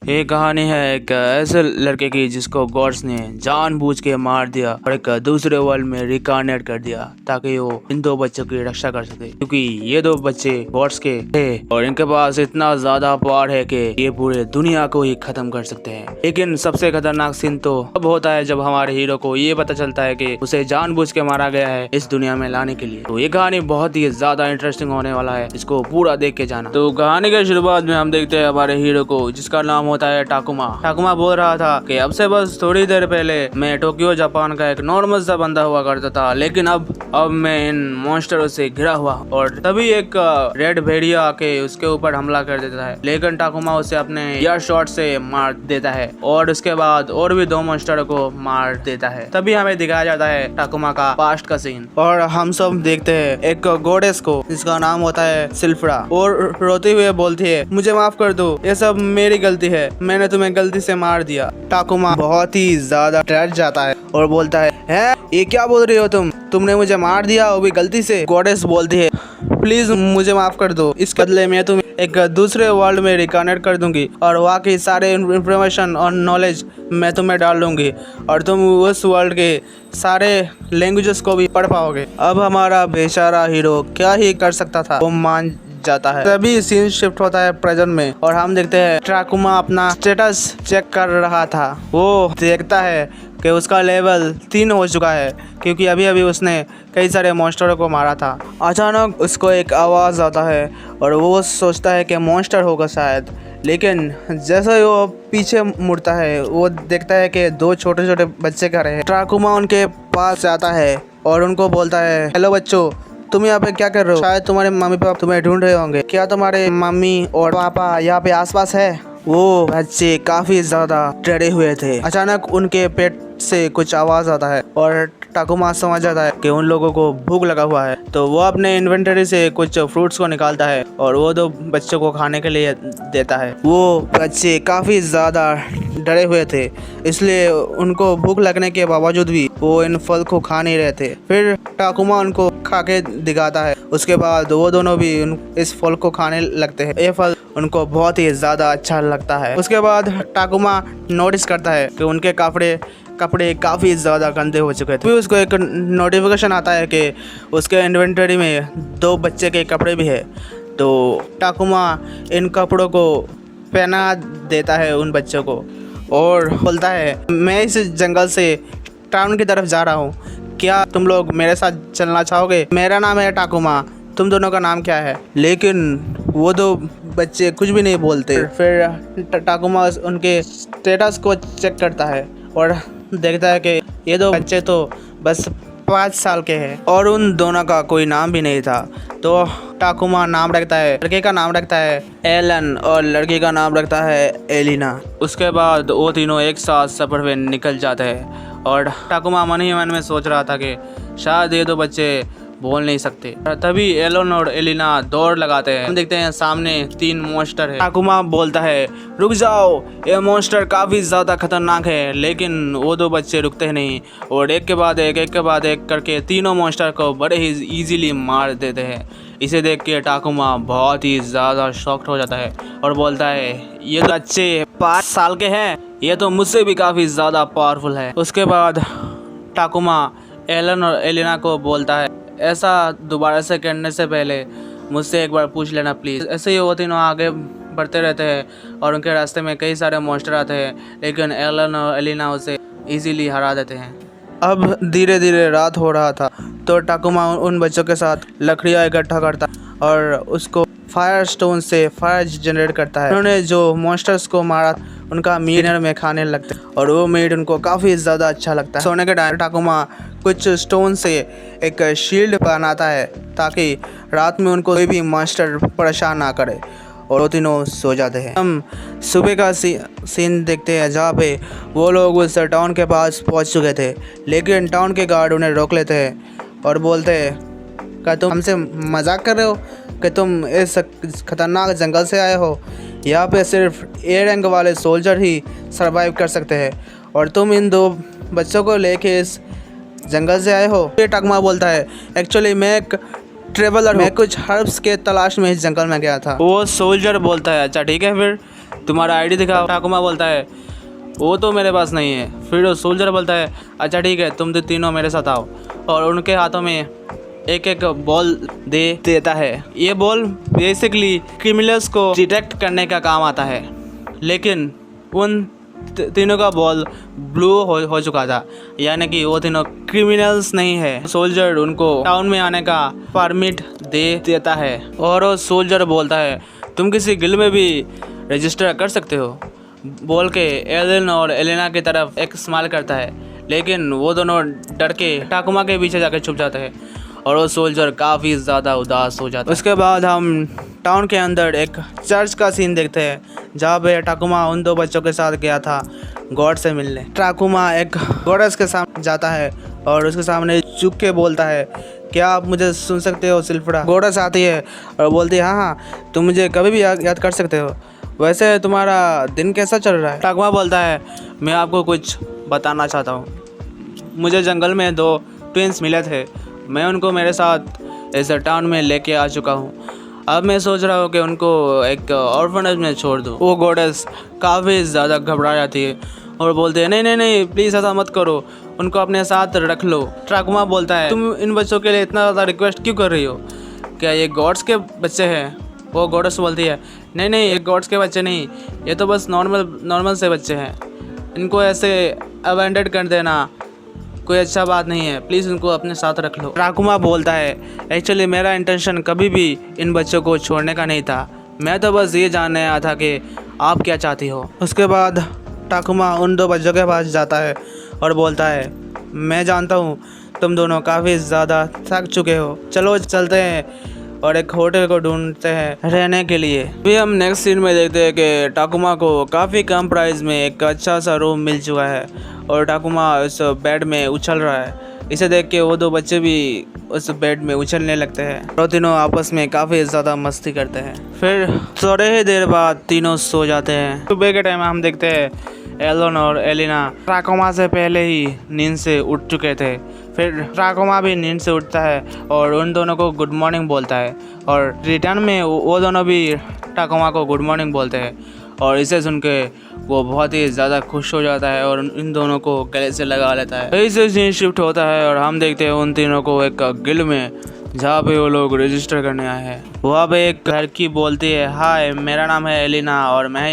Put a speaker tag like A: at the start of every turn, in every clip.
A: ये कहानी है एक ऐसे लड़के की जिसको गॉड्स ने जानबूझ के मार दिया और एक दूसरे वर्ल्ड में रिकार्नेट कर दिया ताकि वो इन दो बच्चों की रक्षा कर सके, क्योंकि ये दो बच्चे गॉड्स के थे और इनके पास इतना ज्यादा पावर है कि ये पूरे दुनिया को ही खत्म कर सकते हैं। लेकिन सबसे खतरनाक सीन तो अब होता है जब हमारे हीरो को ये पता चलता है कि उसे जानबूझ के मारा गया है इस दुनिया में लाने के लिए। तो ये कहानी बहुत ही ज्यादा इंटरेस्टिंग होने वाला है, इसको पूरा देख के जाना। तो कहानी के शुरुआत में हम देखते हैं हमारे हीरो को, जिसका नाम होता है टाकुमा। टाकुमा बोल रहा था कि अब से बस थोड़ी देर पहले मैं टोक्यो जापान का एक नॉर्मल सा बंदा हुआ करता था, लेकिन अब मैं इन मॉन्स्टरों से घिरा हुआ। और तभी एक रेड भेड़िया आके उसके ऊपर हमला कर देता है, लेकिन टाकुमा उसे अपने एयर शॉट से मार देता है और उसके बाद और भी दो मॉन्स्टरों को मार देता है। तभी हमें दिखाया जाता है टाकुमा का पास्ट का सीन और हम सब देखते हैं एक गॉडेस को जिसका नाम होता है सिल्फ्रा, और रोते हुए बोलती है मुझे माफ कर दो, ये सब मेरी गलती है, मैंने तुम्हें गलती से मार दिया। टाकुमा बहुत ही ज्यादा डर जाता है और बोलता है ये क्या बोल रही हो तुमने मुझे मार दिया वो भी गलती से। गॉडेस बोलती है प्लीज मुझे माफ कर दो, इस बदले में तुम्हें एक दूसरे वर्ल्ड में रिकनेक्ट कर दूंगी और वहाँ की सारे इंफॉर्मेशन और नॉलेज मैं तुम्हें डाल दूंगी और तुम उस वर्ल्ड के सारे लैंग्वेजेस को भी पढ़ पाओगे। अब हमारा बेचारा हीरो क्या ही कर सकता था, वो मान जाता है। तभी सीन शिफ्ट होता है प्रेजेंट में और हम देखते हैं टाकुमा अपना स्टेटस चेक कर रहा था। वो देखता है कि उसका लेवल 3 हो चुका है, क्योंकि अभी अभी उसने कई सारे मॉन्स्टरों को मारा था। अचानक उसको एक आवाज़ आता है और वो सोचता है कि मॉन्स्टर होगा शायद, लेकिन जैसे ही वो पीछे मुड़ता है वो देखता है कि 2 छोटे छोटे बच्चे खड़े हैं। टाकुमा उनके पास जाता है और उनको बोलता है हेलो बच्चों, तुम यहाँ पे क्या कर रहे हो? शायद तुम्हारे मम्मी पापा तुम्हें ढूंढ रहे होंगे, क्या तुम्हारे मम्मी और पापा यहाँ पे आसपास है? वो बच्चे काफी ज्यादा डरे हुए थे। अचानक उनके पेट से कुछ आवाज आता है और टाकुमा समझ जाता है कि उन लोगों को भूख लगा हुआ है, तो वो अपने इन्वेंटरी से कुछ फ्रूट्स को निकालता है और वो 2 बच्चों को खाने के लिए देता है। वो बच्चे काफ़ी ज़्यादा डरे हुए थे, इसलिए उनको भूख लगने के बावजूद भी वो इन फल को खा नहीं रहे थे। फिर टाकुमा उनको खा के दिखाता है, उसके बाद वो दोनों भी इस फल को खाने लगते हैं। ये फल उनको बहुत ही ज़्यादा अच्छा लगता है। उसके बाद टाकुमा नोटिस करता है कि उनके कपड़े काफ़ी ज़्यादा गंदे हो चुके थे। फिर उसको एक नोटिफिकेशन आता है कि उसके इन्वेंटरी में 2 बच्चे के कपड़े भी है, तो टाकुमा इन कपड़ों को पहना देता है उन बच्चों को और बोलता है मैं इस जंगल से टाउन की तरफ जा रहा हूँ, क्या तुम लोग मेरे साथ चलना चाहोगे? मेरा नाम है टाकुमा, तुम दोनों का नाम क्या है? लेकिन वो 2 बच्चे कुछ भी नहीं बोलते। फिर टाकुमा उनके स्टेटस को चेक करता है और देखता है कि ये 2 बच्चे तो बस 5 साल के हैं और उन दोनों का कोई नाम भी नहीं था। तो टाकुमा नाम रखता है, लड़के का नाम रखता है एलन और लड़की का नाम रखता है एलिना। उसके बाद वो तीनों एक साथ सफर पे निकल जाते हैं और टाकुमा मन ही मन में सोच रहा था कि शायद ये 2 बच्चे बोल नहीं सकते। तभी एलन और एलिना दौड़ लगाते हैं। हम देखते हैं सामने 3 मॉन्स्टर है। टाकुमा बोलता है रुक जाओ, ये मॉन्स्टर काफ़ी ज़्यादा खतरनाक है, लेकिन वो 2 बच्चे रुकते नहीं और एक के बाद एक करके तीनों मॉन्स्टर को बड़े ही इजीली मार देते हैं। इसे देख के टाकुमा बहुत ही ज़्यादा शॉक्ड हो जाता है और बोलता है ये बच्चे 5 साल के हैं, ये तो मुझसे भी काफ़ी ज़्यादा पावरफुल है। उसके बाद टाकुमा एलन और एलिना को बोलता है ऐसा दोबारा से करने से पहले मुझसे एक बार पूछ लेना प्लीज़। ऐसे ही वो तीनों आगे बढ़ते रहते हैं और उनके रास्ते में कई सारे मॉन्स्टर आते हैं, लेकिन एलन और एलिना उसे इजीली हरा देते हैं। अब धीरे धीरे रात हो रहा था, तो टाकुमा उन बच्चों के साथ लकड़ियाँ इकट्ठा करता और उसको फायर स्टोन से फायर जनरेट करता है। उन्होंने जो मॉन्स्टर्स को मारा उनका मीट में खाने लगते हैं और वो मीट उनको काफ़ी ज़्यादा अच्छा लगता है। सोने के टाइम टाकुमा कुछ स्टोन से एक शील्ड बनाता है ताकि रात में उनको कोई भी मॉन्स्टर परेशान ना करे और वो तीनों सो जाते हैं। हम सुबह का सीन देखते हैं जहाँ पे वो लोग उस टाउन के पास पहुँच चुके थे, लेकिन टाउन के गार्ड उन्हें रोक लेते हैं और बोलते हैं क्या तुम हमसे मजाक कर रहे हो कि तुम इस खतरनाक जंगल से आए हो? यहाँ पे सिर्फ ए रैंक वाले सोल्जर ही सरवाइव कर सकते हैं और तुम इन 2 बच्चों को लेके इस जंगल से आए हो? ये टाकुमा बोलता है एक्चुअली मैं एक ट्रेवलर, मैं कुछ हर्ब्स के तलाश में इस जंगल में गया था। वो सोल्जर बोलता है अच्छा ठीक है फिर तुम्हारा आईडी दिखाओ। टाकुमा बोलता है वो तो मेरे पास नहीं है। फिर सोल्जर बोलता है अच्छा ठीक है, तुम तो तीनों मेरे साथ आओ, और उनके हाथों में एक एक बॉल दे देता है। ये बॉल बेसिकली क्रिमिनल्स को डिटेक्ट करने का काम आता है, लेकिन उन तीनों का बॉल ब्लू हो चुका था, यानी कि वो तीनों क्रिमिनल्स नहीं है। सोल्जर उनको टाउन में आने का परमिट दे देता है, और वो सोल्जर बोलता है तुम किसी गिल्ड में भी रजिस्टर कर सकते हो बोल के एलन और एलेना की तरफ एक स्माइल करता है, लेकिन वो दोनों डर के टाकुमा के पीछे जाकर छुप जाते हैं, और वो सोल्जर काफ़ी ज़्यादा उदास हो जाता है। उसके बाद हम टाउन के अंदर एक चर्च का सीन देखते हैं, जहाँ पे टाकुमा उन दो बच्चों के साथ गया था गॉड से मिलने। टाकुमा एक गॉडेस के सामने जाता है और उसके सामने झुक के बोलता है क्या आप मुझे सुन सकते हो सिल्फड़ा। गॉडेस आती है और बोलती है हाँ तुम मुझे कभी भी याद कर सकते हो। वैसे तुम्हारा दिन कैसा चल रहा है। टाकुमा बोलता है मैं आपको कुछ बताना चाहता हूँ। मुझे जंगल में 2 ट्विंस मिले थे, मैं उनको मेरे साथ इस टाउन में लेके आ चुका हूँ। अब मैं सोच रहा हूँ कि उनको एक ऑर्फनेज में छोड़ दूँ। वो गॉडेस काफ़ी ज़्यादा घबरा जाती है और बोलते हैं नहीं नहीं नहीं प्लीज़ ऐसा मत करो, उनको अपने साथ रख लो। टाकुमा बोलता है तुम इन बच्चों के लिए इतना ज़्यादा रिक्वेस्ट क्यों कर रही हो, क्या ये गॉड्स के बच्चे हैं। वो गॉडेस बोलती है नहीं नहीं ये गॉड्स के बच्चे नहीं, ये तो बस नॉर्मल से बच्चे हैं, इनको ऐसे अबैंडन कर देना कोई अच्छा बात नहीं है, प्लीज़ उनको अपने साथ रख लो। टाकुमा बोलता है एक्चुअली मेरा इंटेंशन कभी भी इन बच्चों को छोड़ने का नहीं था, मैं तो बस ये जानने आया था कि आप क्या चाहती हो। उसके बाद टाकुमा उन 2 बच्चों के पास जाता है और बोलता है मैं जानता हूँ तुम दोनों काफ़ी ज़्यादा थक चुके हो, चलो चलते हैं और एक होटल को ढूंढते हैं रहने के लिए। फिर हम नेक्स्ट सीन में देखते हैं कि टाकुमा को काफ़ी कम प्राइस में एक अच्छा सा रूम मिल चुका है और टाकुमा उस बेड में उछल रहा है। इसे देख के वो 2 बच्चे भी उस बेड में उछलने लगते हैं और तीनों आपस में काफ़ी ज़्यादा मस्ती करते हैं। फिर थोड़े ही देर बाद तीनों सो जाते हैं। सुबह के टाइम हम देखते हैं एलन और एलिना टाकुमा से पहले ही नींद से उठ चुके थे। फिर टाकुमा भी नींद से उठता है और उन दोनों को गुड मॉर्निंग बोलता है, और रिटर्न में वो दोनों भी टाकुमा को गुड मॉर्निंग बोलते हैं, और इसे सुन के वो बहुत ही ज़्यादा खुश हो जाता है और इन दोनों को गले से लगा लेता है। इसे सीन शिफ्ट होता है और हम देखते हैं उन तीनों को एक गिल्ड में, जहाँ पे वो लोग रजिस्टर करने आए हैं। वहाँ पे एक लड़की बोलती है हाय मेरा नाम है एलिना और मैं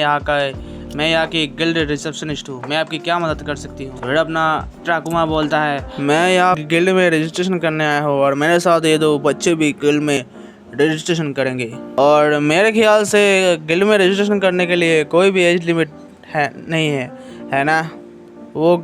A: यहाँ की गिल्ड रिसेप्शनिस्ट हूँ, मैं आपकी क्या मदद कर सकती हूँ। फिर अपना टाकुमा बोलता है मैं यहाँ गिल्ड में रजिस्ट्रेशन करने आया हूँ और मेरे साथ ये 2 बच्चे भी गिल्ड में रजिस्ट्रेशन करेंगे, और मेरे ख्याल से गिल्ड में रजिस्ट्रेशन करने के लिए कोई भी एज लिमिट नहीं है ना। वो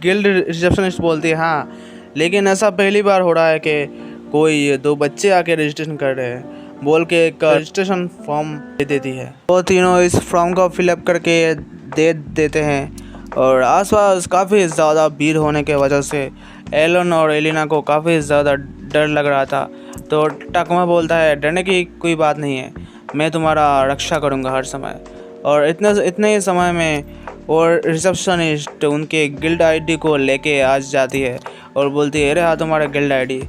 A: गिल्ड रिसेप्शनिस्ट बोलती है हाँ, लेकिन ऐसा पहली बार हो रहा है कि कोई 2 बच्चे आके रजिस्ट्रेशन कर रहे हैं बोल के एक रजिस्ट्रेशन फॉर्म दे देती है। वो तीनों इस फॉर्म को फिलअप करके दे देते हैं, और आसपास काफ़ी ज़्यादा भीड़ होने के वजह से एलन और एलिना को काफ़ी ज़्यादा डर लग रहा था। तो टाकुमा बोलता है डरने की कोई बात नहीं है, मैं तुम्हारा रक्षा करूँगा हर समय। और इतने ही समय में और रिसेप्शनिस्ट उनके गिल्ड आईडी को लेके आ जाती है और बोलती है अरे हाँ तुम्हारा गिल्ड आईडी,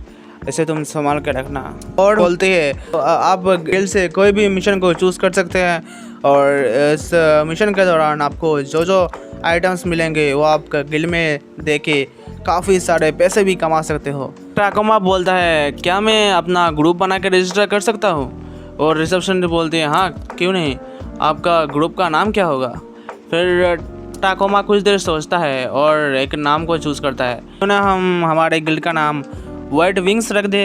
A: इसे तुम संभाल के रखना। और बोलती है आप गिल्ड से कोई भी मिशन को चूज़ कर सकते हैं, और इस मिशन के दौरान आपको जो जो आइटम्स मिलेंगे वो आप गिल्ड में देके काफ़ी सारे पैसे भी कमा सकते हो। टाकुमा बोलता है क्या मैं अपना ग्रुप बना के रजिस्टर कर सकता हूँ, और रिसेप्शन बोलती है हाँ क्यों नहीं, आपका ग्रुप का नाम क्या होगा। फिर टाकुमा कुछ देर सोचता है और एक नाम को चूज़ करता है। तो ना हम हमारे गिल्ड का नाम वाइट विंग्स रख दे।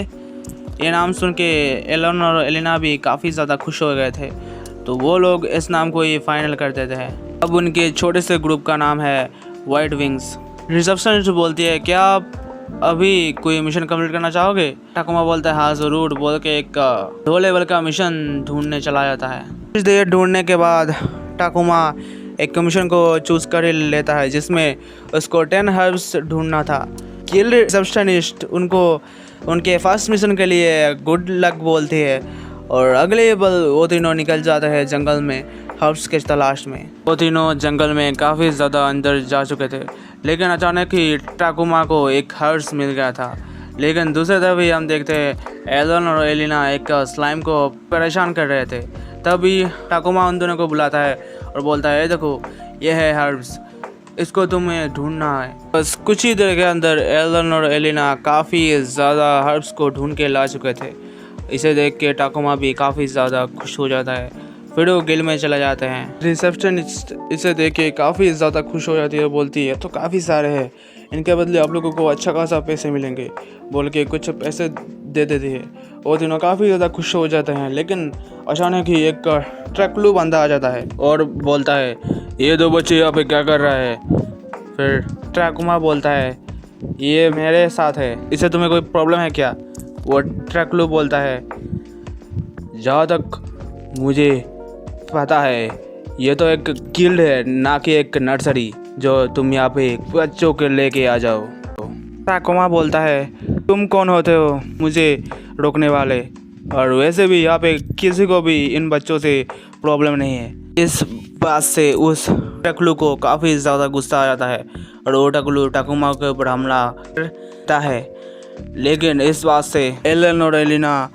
A: ये नाम सुन के एलन और एलिना भी काफ़ी ज़्यादा खुश हो गए थे, तो वो लोग इस नाम को ही फाइनल कर देते हैं। अब उनके छोटे से ग्रुप का नाम है वाइट विंग्स। रिसेप्शनिस्ट बोलती है क्या आप अभी कोई मिशन कंप्लीट करना चाहोगे। टाकुमा बोलता है हाँ ज़रूर बोल के एक 2 लेवल का मिशन ढूंढने चला जाता है। कुछ देर ढूंढने के बाद टाकुमा एक मिशन को चूज़ कर लेता है जिसमें उसको 10 हर्ब्स ढूंढना था। गिल्ड रिसेप्शनिस्ट उनको उनके फर्स्ट मिशन के लिए गुड लक बोलती है, और अगले पल वो तीनों निकल जाते हैं जंगल में हर्ब्स के तलाश में। वो तीनों जंगल में काफ़ी ज़्यादा अंदर जा चुके थे, लेकिन अचानक ही टाकुमा को एक हर्ब्स मिल गया था। लेकिन दूसरी तरफ ही हम देखते हैं एलन और एलिना एक स्लाइम को परेशान कर रहे थे। तभी टाकुमा उन दोनों को बुलाता है और बोलता है देखो ये है हर्ब्स, इसको तुम्हें ढूंढना है। बस कुछ ही देर के अंदर एलन और एलिना काफ़ी ज़्यादा हर्ब्स को ढूंढ के ला चुके थे। इसे देख के टाकुमा भी काफ़ी ज़्यादा खुश हो जाता है। फिर वो गिल में चले जाते हैं। रिसेप्शनिस्ट इसे देख के काफ़ी ज़्यादा खुश हो जाती है, बोलती है तो काफ़ी सारे हैं, इनके बदले आप लोगों को अच्छा खासा पैसे मिलेंगे बोल के कुछ पैसे दे देती है। वो तीनों काफ़ी ज़्यादा खुश हो जाते हैं, लेकिन अचानक ही एक ट्रकलू बंदा आ जाता है और बोलता है ये दो बच्चे यहाँ पे क्या कर रहा है। फिर टाकुमा बोलता है ये मेरे साथ है, इससे तुम्हें कोई प्रॉब्लम है क्या। वो ट्रकलू बोलता है जहाँ तक मुझे पता है ये तो एक गिल्ड है ना कि एक नर्सरी जो तुम यहाँ पे बच्चों के लेके आ जाओ। टाकुमा बोलता है तुम कौन होते हो मुझे रोकने वाले, और वैसे भी यहाँ पे किसी को भी इन बच्चों से प्रॉब्लम नहीं है। इस बात से उस टकलू को काफ़ी ज़्यादा गुस्सा आ जाता है और वो टकलू टाकुमा के ऊपर हमला करता है। लेकिन इस बात से एलन और एलिना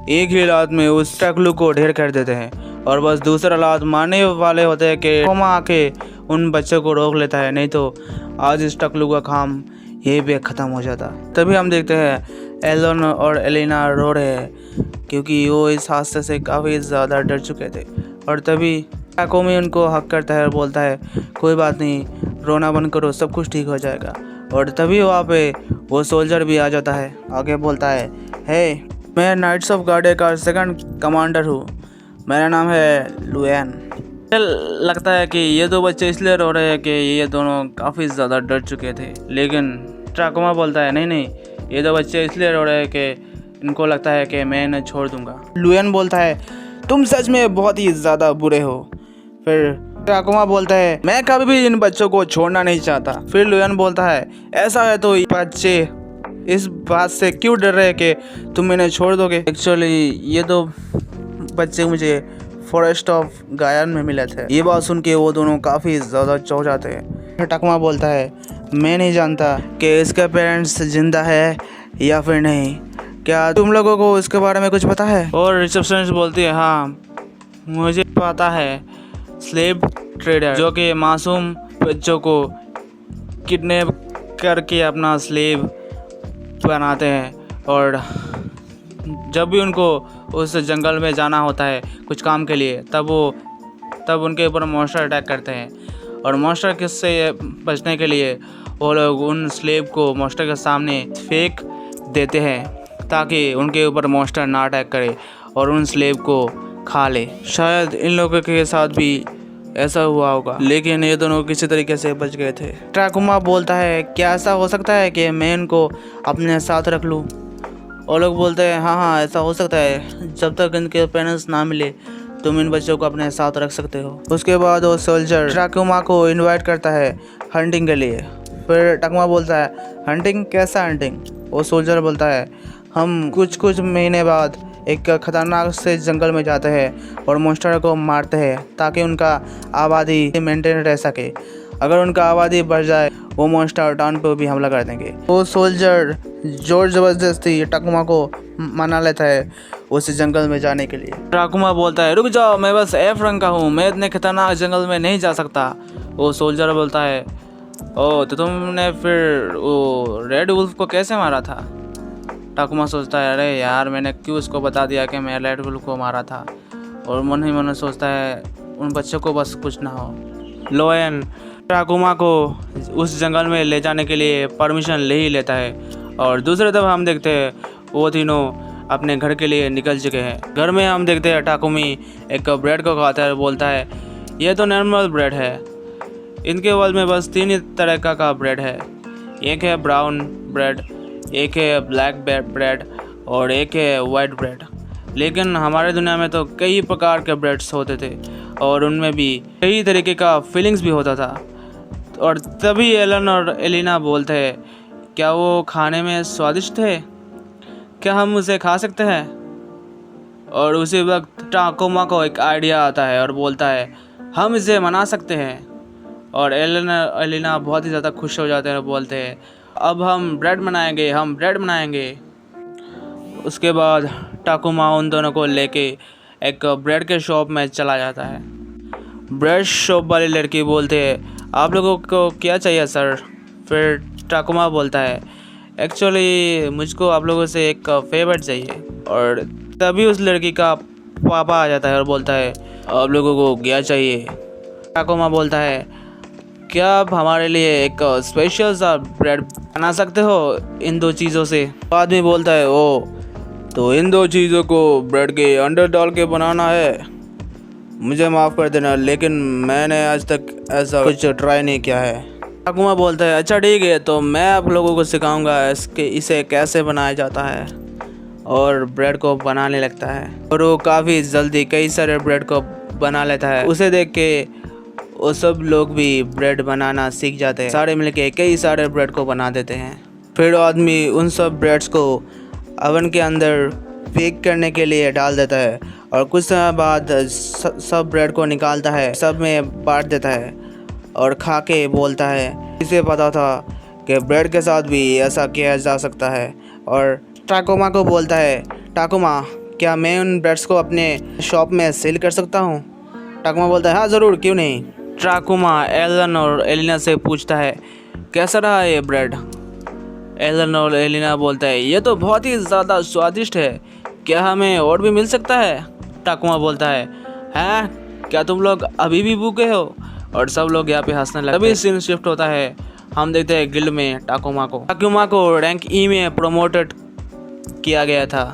A: एक ही रात में उस टकलू को ढेर कर देते हैं और बस दूसरा रात मारने वाले होते हैं कि टाकुमा आके उन बच्चों को रोक लेता है, नहीं तो आज इस टकलू का काम यही पे ख़त्म हो जाता। तभी हम देखते हैं एलन और एलिना रो रहे हैं क्योंकि वो इस हादसे से काफ़ी ज़्यादा डर चुके थे। और तभी टाकुमी उनको हक करता है और बोलता है कोई बात नहीं, रोना बंद करो, सब कुछ ठीक हो जाएगा। और तभी वहाँ पे वो सोल्जर भी आ जाता है, आगे बोलता है हे मैं नाइट्स ऑफ गार्डे का सेकंड कमांडर हूँ, मेरा नाम है लुएन। लगता है कि ये दो बच्चे इसलिए रो रहे हैं कि ये दोनों काफ़ी ज़्यादा डर चुके थे, लेकिन टाकुमा बोलता है नहीं ये दो बच्चे इसलिए रो रहे हैं कि इनको लगता है कि मैं इन्हें छोड़ दूंगा। लुएन बोलता है तुम सच में बहुत ही ज़्यादा बुरे हो। फिर टाकुमा बोलता है मैं कभी भी इन बच्चों को छोड़ना नहीं चाहता। फिर लुएन बोलता है ऐसा है तो ये बच्चे इस बात से क्यों डर रहे हैं कि तुम इन्हें छोड़ दोगे। एक्चुअली ये दो बच्चे मुझे फॉरेस्ट ऑफ गायन में मिले थे। ये बात सुन के वो दोनों काफ़ी ज़्यादा चौंक जाते हैं। टाकुमा बोलता है मैं नहीं जानता कि इसके पेरेंट्स जिंदा है या फिर नहीं, क्या तुम लोगों को इसके बारे में कुछ पता है। और रिसेप्शनिस्ट बोलती है हाँ मुझे पता है, स्लेव ट्रेडर जो कि मासूम बच्चों को किडनैप करके अपना स्लेव बनाते हैं और जब भी उनको उस जंगल में जाना होता है कुछ काम के लिए तब उनके ऊपर मॉन्स्टर अटैक करते हैं। और मॉन्स्टर किससे बचने के लिए वो लोग उन स्लेव को मॉन्स्टर के सामने फेंक देते हैं ताकि उनके ऊपर मॉन्स्टर ना अटैक करे और उन स्लेव को खा ले। शायद इन लोगों के साथ भी ऐसा हुआ होगा, लेकिन ये दोनों किसी तरीके से बच गए थे। टाकुमा बोलता है क्या ऐसा हो सकता है कि मैं इनको अपने साथ रख लूँ। और लोग बोलते हैं हाँ ऐसा हो सकता है, जब तक इनके पेरेंट्स ना मिले तुम इन बच्चों को अपने साथ रख सकते हो। उसके बाद वो सोल्जर टाकुमा को इनवाइट करता है हंटिंग के लिए। फिर टाकुमा बोलता है हंटिंग, कैसा हंटिंग। वो सोल्जर बोलता है हम कुछ महीने बाद एक खतरनाक से जंगल में जाते हैं और मॉन्स्टर को मारते हैं ताकि उनका आबादी मेंटेन रह सके। अगर उनका आबादी बढ़ जाए वो मॉन्स्टर टाउन पर भी हमला कर देंगे। वो सोल्जर जोर ज़बरदस्ती टाकुमा को मना लेता है उस जंगल में जाने के लिए। टाकुमा बोलता है रुक जाओ, मैं बस एफ रंग का हूँ, मैं इतने खतरनाक जंगल में नहीं जा सकता। वो सोल्जर बोलता है ओ तो तुमने फिर वो रेड वुल्फ को कैसे मारा था। टाकुमा सोचता है अरे यार मैंने क्यों उसको बता दिया कि मैं रेड वुल्फ को मारा था, और मन ही मन सोचता है उन बच्चों को बस कुछ ना हो। लुएन टाकुमा को उस जंगल में ले जाने के लिए परमिशन ले ही लेता है और दूसरे तरफ हम देखते हैं वो तीनों अपने घर के लिए निकल चुके हैं। घर में हम देखते हैं टाकुमी एक ब्रेड को खाता है, बोलता है ये तो नॉर्मल ब्रेड है, इनके वर्ल्ड में बस 3 ही तरह का ब्रेड है, एक है ब्राउन ब्रेड, एक है ब्लैक ब्रेड और एक है वाइट ब्रेड। लेकिन हमारे दुनिया में तो कई प्रकार के ब्रेड्स होते थे और उनमें भी कई तरीके का फीलिंग्स भी होता था। और तभी एलन और एलिना बोलते हैं क्या वो खाने में स्वादिष्ट थे, क्या हम उसे खा सकते हैं। और उसी वक्त टाकुमा को एक आइडिया आता है और बोलता है हम इसे मना सकते हैं। और एलन और एलिना बहुत ही ज़्यादा खुश हो जाते हैं और बोलते हैं अब हम ब्रेड बनाएंगे। उसके बाद टाकुमा उन दोनों को लेके एक ब्रेड के शॉप में चला जाता है। ब्रेड शॉप वाली लड़की बोलते है आप लोगों को क्या चाहिए सर। फिर टाकुमा बोलता है एक्चुअली मुझको आप लोगों से एक फेवर चाहिए। और तभी उस लड़की का पापा आ जाता है और बोलता है आप लोगों को क्या चाहिए। टाकुमा बोलता है क्या आप हमारे लिए एक स्पेशल सा ब्रेड बना सकते हो इन दो चीज़ों से। आदमी बोलता है ओ तो इन दो चीज़ों को ब्रेड के अंदर डाल के बनाना है। मुझे माफ़ कर देना लेकिन मैंने आज तक ऐसा कुछ ट्राई नहीं किया है। टाकुमा बोलता है अच्छा ठीक है तो मैं आप लोगों को सिखाऊंगा इसे कैसे बनाया जाता है। और ब्रेड को बनाने लगता है और वो काफ़ी जल्दी कई सारे ब्रेड को बना लेता है। उसे देख के वो सब लोग भी ब्रेड बनाना सीख जाते हैं। सारे मिलके कई सारे ब्रेड को बना देते हैं। फिर आदमी उन सब ब्रेड्स को ओवन के अंदर बेक करने के लिए डाल देता है और कुछ समय बाद सब ब्रेड को निकालता है, सब में बांट देता है और खा के बोलता है इसे पता था कि ब्रेड के साथ भी ऐसा किया जा सकता है। और टाकुमा को बोलता है टाकुमा क्या मैं उन ब्रेड्स को अपने शॉप में सेल कर सकता हूँ। टाकुमा बोलता है हाँ ज़रूर क्यों नहीं। टाकुमा एलन और एलिना से पूछता है कैसा रहा ये ब्रेड। एलन और एलिना बोलता है ये तो बहुत ही ज़्यादा स्वादिष्ट है, क्या हमें और भी मिल सकता है। टाकुमा बोलता है हैं क्या तुम लोग अभी भी भूखे हो। और सब लोग यहाँ पे हंसने लगते हैं। तभी सीन शिफ्ट होता है, हम देखते हैं गिल्ड में टाकुमा को रैंक ई में प्रमोटेड किया गया था।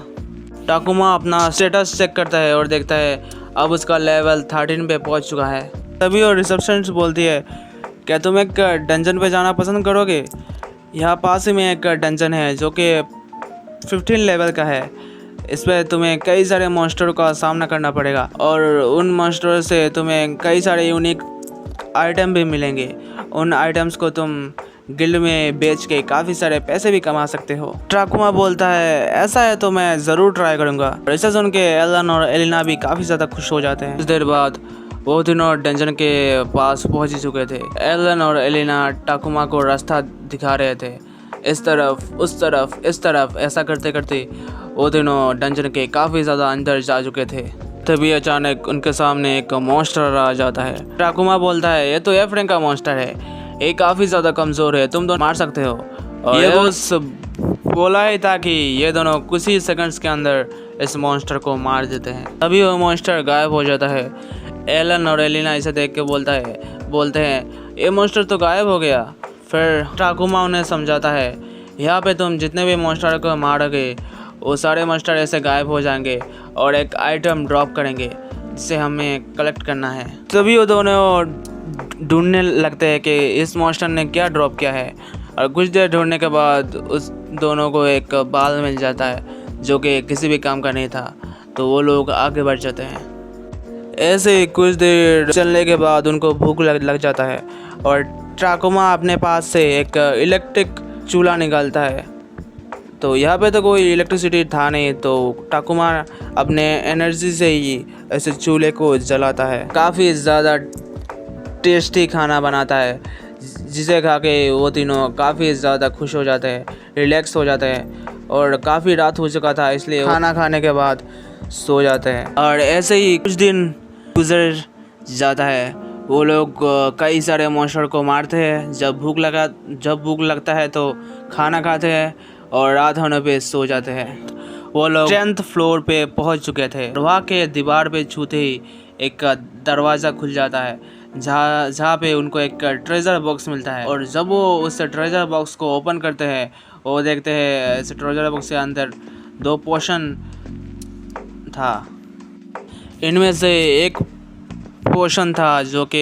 A: टाकुमा अपना स्टेटस चेक करता है और देखता है अब उसका लेवल 13 पे पहुंच चुका है। तभी और रिसेप्शनिस्ट बोलती है क्या तुम एक डंजन पे जाना पसंद करोगे। यहाँ पास ही में एक डंजन है जो कि 15 लेवल का है। इस पर तुम्हें कई सारे मॉन्स्टर का सामना करना पड़ेगा और उन मॉन्स्टर से तुम्हें कई सारे यूनिक आइटम भी मिलेंगे। उन आइटम्स को तुम गिल्ड में बेच के काफ़ी सारे पैसे भी कमा सकते हो। टाकुमा बोलता है ऐसा है तो मैं ज़रूर ट्राई करूँगा। ऐसा सुन के एलन और एलिना भी काफ़ी ज़्यादा खुश हो जाते हैं। कुछ देर बाद वो तीनों डंजन के पास पहुँच ही चुके थे। एलन और एलिना टाकुमा को रास्ता दिखा रहे थे, इस तरफ उस तरफ इस तरफ ऐसा करते करते वो तीनों डंजन के काफ़ी ज़्यादा अंदर जा चुके थे। तभी अचानक उनके सामने एक मॉन्स्टर आ जाता है। टाकुमा बोलता है ये तो एफ रैंक का मॉन्स्टर है, ये काफ़ी ज़्यादा कमज़ोर है, तुम दोनों मार सकते हो। और ये बस बोला ही था कि ये दोनों कुछ ही सेकंड्स के अंदर इस मॉन्स्टर को मार देते हैं। तभी वो मॉन्स्टर गायब हो जाता है। एलन और एलिना इसे देख के बोलते हैं ये मॉन्स्टर तो गायब हो गया। फिर टाकुमा उन्हें समझाता है यहाँ पे तुम जितने भी मॉन्स्टर को मारोगे वो सारे मॉन्स्टर ऐसे गायब हो जाएंगे और एक आइटम ड्रॉप करेंगे जिसे हमें कलेक्ट करना है। तभी वो दोनों ढूंढने लगते हैं कि इस मॉन्स्टर ने क्या ड्रॉप किया है। और कुछ देर ढूंढने के बाद उस दोनों को एक बाल मिल जाता है जो कि किसी भी काम का नहीं था। तो वो लोग आगे बढ़ जाते हैं। ऐसे ही कुछ देर चलने के बाद उनको भूख लग जाता है और टाकुमा अपने पास से एक इलेक्ट्रिक चूल्हा निकालता है। तो यहाँ पे तो कोई इलेक्ट्रिसिटी था नहीं, तो टाकुमा अपने एनर्जी से ही ऐसे चूल्हे को जलाता है। काफ़ी ज़्यादा टेस्टी खाना बनाता है जिसे खा के वो तीनों काफ़ी ज़्यादा खुश हो जाते हैं, रिलैक्स हो जाते हैं। और काफ़ी रात हो चुका था इसलिए खाना खाने के बाद सो जाते हैं। और ऐसे ही कुछ दिन गुजर जाता है। वो लोग कई सारे मॉन्स्टर को मारते हैं। जब भूख लगता है तो खाना खाते हैं और रात होने पे सो जाते हैं। वो लोग 10th फ्लोर पे पहुंच चुके थे। वहाँ के दीवार पे छूते ही एक दरवाज़ा खुल जाता है जहाँ पे उनको एक ट्रेजर बॉक्स मिलता है। और जब वो उस ट्रेजर बॉक्स को ओपन करते हैं वो देखते हैं इस ट्रेजर बॉक्स के अंदर 2 पोशन था। इनमें से एक पोशन था जो कि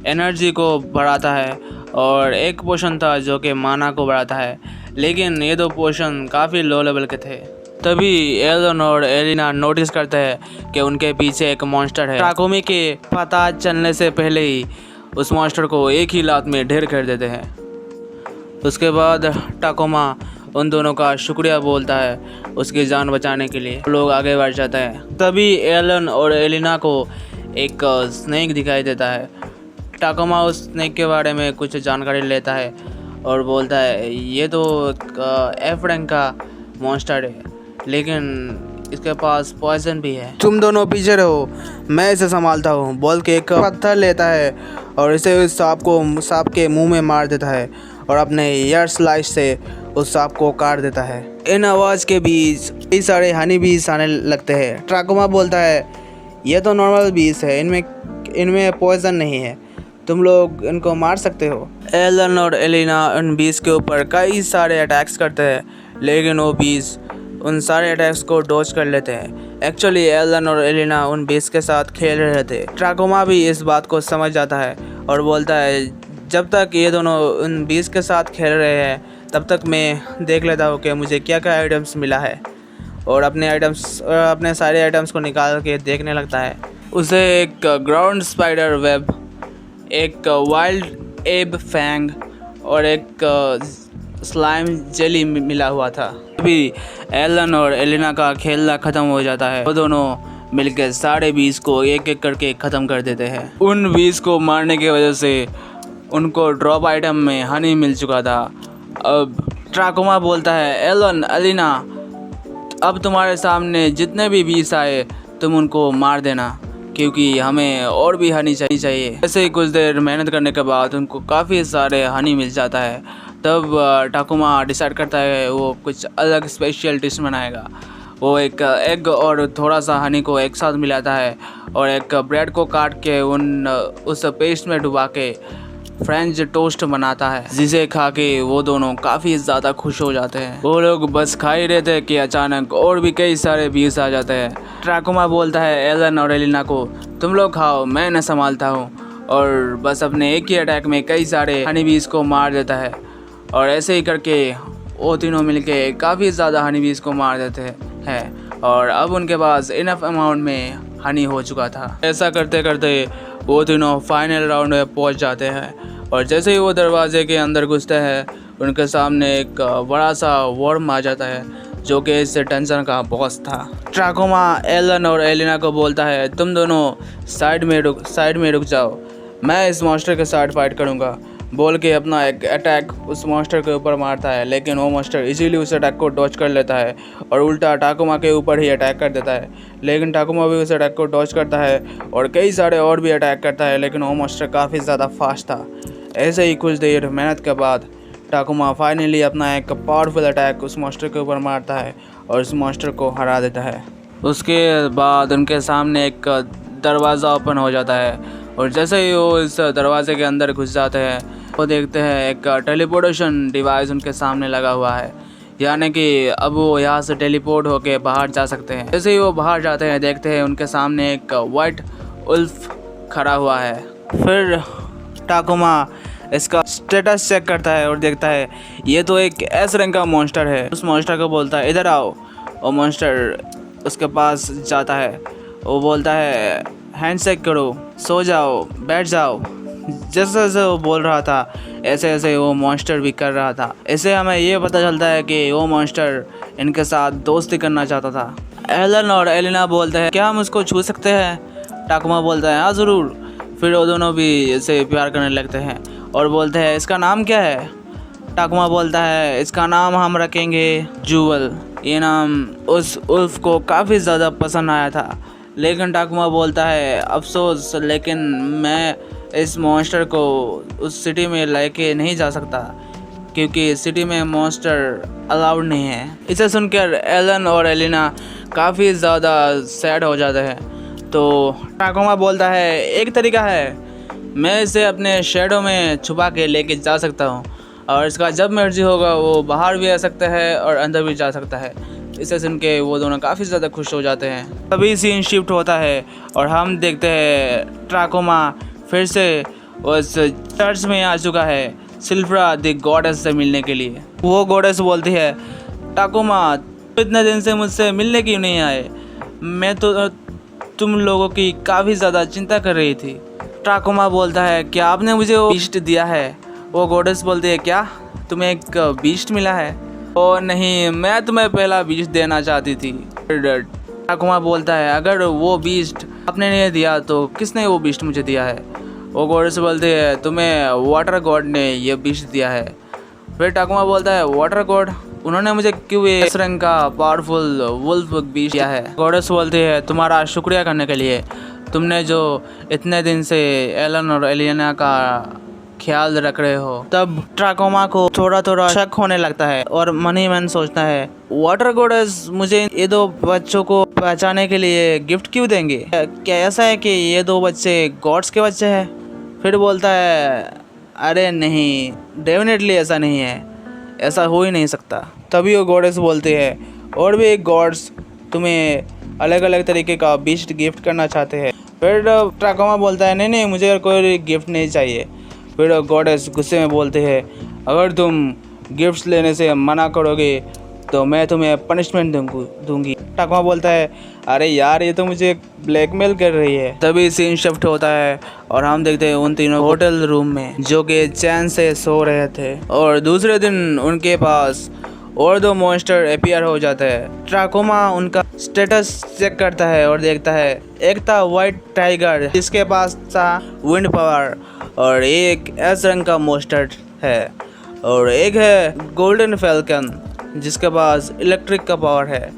A: एनर्जी को बढ़ाता है और एक पोशन था जो कि माना को बढ़ाता है, लेकिन ये 2 पोशन काफ़ी लो लेवल के थे। तभी एलन और एलिना नोटिस करते हैं कि उनके पीछे एक मॉन्स्टर है। टाकुमी के पता चलने से पहले ही उस मॉन्स्टर को एक ही लात में ढेर कर देते हैं। उसके बाद टाकुमा उन दोनों का शुक्रिया बोलता है उसकी जान बचाने के लिए। लोग आगे बढ़ जाते हैं। तभी एलन और एलिना को एक स्नेक दिखाई देता है। टाकुमा उस स्नेक के बारे में कुछ जानकारी लेता है और बोलता है ये तो एफ रैंक का मॉन्स्टर है, लेकिन इसके पास पॉइजन भी है। तुम दोनों पीछे रहो, मैं इसे संभालता हूँ, बोल के एक पत्थर लेता है और इसे उस सांप के मुंह में मार देता है और अपने एयर स्लाइस से उस सांप को काट देता है। इन आवाज़ के बीच कई सारे हनी बीज आने लगते हैं। ट्राकोमा बोलता है ये तो नॉर्मल बीज है, इनमें पॉइजन नहीं है, तुम लोग इनको मार सकते हो। एलन और एलिना उन बीज के ऊपर कई सारे अटैक्स करते हैं, लेकिन वो बीज उन सारे अटैक्स को डॉज कर लेते हैं। एक्चुअली एलन और एलिना उन बीज के साथ खेल रहे थे। ट्राकोमा भी इस बात को समझ जाता है और बोलता है जब तक ये दोनों उन बीज के साथ खेल रहे हैं तब तक मैं देख लेता हूँ कि मुझे क्या क्या आइटम्स मिला है, और अपने सारे आइटम्स को निकाल के देखने लगता है। उसे एक ग्राउंड स्पाइडर वेब, एक वाइल्ड एब फैंग और एक स्लाइम जेली मिला हुआ था। अभी एलन और एलिना का खेलना ख़त्म हो जाता है। वो दोनों मिलकर सारे बीज को एक एक करके ख़त्म कर देते हैं। उन बीज को मारने की वजह से उनको ड्रॉप आइटम में हनी मिल चुका था। अब ट्राकोमा बोलता है एलन, एलिना, अब तुम्हारे सामने जितने भी बीज आए तुम उनको मार देना, क्योंकि हमें और भी हनी चाहिए। ऐसे ही कुछ देर मेहनत करने के बाद उनको काफ़ी सारे हनी मिल जाता है। तब टाकुमा डिसाइड करता है वो कुछ अलग स्पेशल डिश बनाएगा। वो एक एग और थोड़ा सा हनी को एक साथ मिलाता है और एक ब्रेड को काट के उस पेस्ट में डुबा के फ्रेंच टोस्ट बनाता है, जिसे खा के वो दोनों काफ़ी ज़्यादा खुश हो जाते हैं। वो लोग बस खा ही रहे थे कि अचानक और भी कई सारे बीज आ जाते हैं। ट्राकोमा बोलता है एलन और एलिना को तुम लोग खाओ, मैं न संभालता हूँ, और बस अपने एक ही अटैक में कई सारे हनी बीज को मार देता है। और ऐसे ही करके वो तीनों मिलके काफ़ी ज़्यादा हनी बीज को मार देते हैं और अब उनके पास इनफ अमाउंट में हनी हो चुका था। ऐसा करते करते वो तीनों फाइनल राउंड में पहुंच जाते हैं और जैसे ही वो दरवाजे के अंदर घुसते हैं उनके सामने एक बड़ा सा वर्म आ जाता है जो कि इस टेंशन का बॉस था। ट्राकोमा एलन और एलिना को बोलता है तुम दोनों साइड में रुक जाओ, मैं इस मॉन्स्टर के साथ फाइट करूँगा, बोल के अपना एक अटैक उस मॉन्स्टर के ऊपर मारता है। लेकिन वो मॉन्स्टर इजीली उस अटैक को डॉज कर लेता है और उल्टा टाकुमा के ऊपर ही अटैक कर देता है। लेकिन टाकुमा भी उस अटैक को डॉज करता है और कई सारे और भी अटैक करता है, लेकिन वो मॉन्स्टर काफ़ी ज़्यादा फास्ट था। ऐसे ही कुछ देर मेहनत के बाद टाकुमा फाइनली अपना एक पावरफुल अटैक उस मॉन्स्टर के ऊपर मारता है और उस मॉन्स्टर को हरा देता है। उसके बाद उनके सामने एक दरवाज़ा ओपन हो जाता है और जैसे ही वो इस दरवाजे के अंदर घुस जाते हैं वो देखते हैं एक टेलीपोर्टेशन डिवाइस उनके सामने लगा हुआ है, यानी कि अब वो यहाँ से टेलीपोर्ट होके बाहर जा सकते हैं। जैसे ही वो बाहर जाते हैं देखते हैं उनके सामने एक वाइट उल्फ खड़ा हुआ है। फिर टाकुमा इसका स्टेटस चेक करता है और देखता है ये तो एक एस रैंक का मॉन्स्टर है। उस मॉन्स्टर को बोलता है इधर आओ। वो मॉन्स्टर उसके पास जाता है, वो बोलता है हैंडशेक करो, सो जाओ, बैठ जाओ। जैसे जैसे वो बोल रहा था ऐसे ऐसे वो मॉन्स्टर भी कर रहा था। इससे हमें ये पता चलता है कि वो मॉन्स्टर इनके साथ दोस्ती करना चाहता था। एलन और एलिना बोलते हैं क्या हम उसको छू सकते हैं? टाकुमा बोलता है हाँ ज़रूर। फिर वो दोनों भी इसे प्यार करने लगते हैं और बोलते हैं इसका नाम क्या है? टाकुमा बोलता है इसका नाम हम रखेंगे जूवल। ये नाम उस उल्फ को काफ़ी ज़्यादा पसंद आया था, लेकिन टाकुमा बोलता है अफसोस, लेकिन मैं इस मॉन्स्टर को उस सिटी में लेके नहीं जा सकता क्योंकि सिटी में मॉन्स्टर अलाउड नहीं है। इसे सुनकर एलन और एलिना काफ़ी ज़्यादा सैड हो जाते हैं। तो टाकुमा बोलता है एक तरीका है, मैं इसे अपने शेडो में छुपा के लेके जा सकता हूँ और इसका जब मर्जी होगा वो बाहर भी आ सकता है और अंदर भी जा सकता है। इसे सुन के वो दोनों काफ़ी ज़्यादा खुश हो जाते हैं। तभी सीन शिफ्ट होता है और हम देखते हैं टाकुमा फिर से उस चर्च में आ चुका है सिल्फ्रा द गॉडेस से मिलने के लिए। वो गॉडेस बोलती है टाकुमा इतने दिन से मुझसे मिलने क्यों नहीं आए? मैं तो तुम लोगों की काफ़ी ज़्यादा चिंता कर रही थी। टाकुमा बोलता है क्या आपने मुझे वो बीस्ट दिया है? वो गॉडेस बोलती है क्या तुम्हें एक बीस्ट मिला है? ओ नहीं, मैं तुम्हें पहला बीस्ट देना चाहती थी। टाकुमा बोलता है अगर वो बीस्ट आपने नहीं दिया तो किसने वो बीस्ट मुझे दिया है? वो गॉडेस बोलते हैं तुम्हें वाटर गॉड ने ये बीस्ट दिया है। फिर टाकुमा बोलता है वाटर गॉड, उन्होंने मुझे क्यों इस रंग का पावरफुल वुल्फ बीस्ट दिया है। गॉडेस बोलती है तुम्हारा शुक्रिया करने के लिए, तुमने जो इतने दिन से एलन और एलिना का ख्याल रख रहे हो। तब ट्राकोमा को थोड़ा थोड़ा शक होने लगता है और मन ही मन सोचता है वाटर गॉडेस मुझे ये दो बच्चों को पहचाने के लिए गिफ्ट क्यों देंगे? क्या ऐसा है कि ये दो बच्चे गॉड्स के बच्चे हैं? फिर बोलता है अरे नहीं, डेफिनेटली ऐसा नहीं है, ऐसा हो ही नहीं सकता। तभी वो गॉडेस बोलते हैं और भी एक गॉड्स तुम्हें अलग अलग तरीके का बीस्ट गिफ्ट करना चाहते हैं। फिर ट्राकोमा बोलता है नहीं नहीं, मुझे कोई गिफ्ट नहीं चाहिए। फिर गॉडेस गुस्से में बोलते हैं अगर तुम गिफ्ट्स लेने से मना करोगे तो मैं तुम्हें पनिशमेंट दूंगी। ट्राकोमा बोलता है अरे यार ये तो मुझे ब्लैकमेल कर रही है। तभी सीन शिफ्ट होता है और हम देखते हैं उन तीनों होटल रूम में जो कि चैन से सो रहे थे और दूसरे दिन उनके पास और दो मॉन्स्टर अपीयर हो जाते हैं। ट्राकोमा उनका स्टेटस चेक करता है और देखता है एक था वाइट टाइगर जिसके पास था विंड पावर और एक एस रंग का मॉन्स्टर है और एक है गोल्डन फैल्कन जिसके पास इलेक्ट्रिक का पावर है।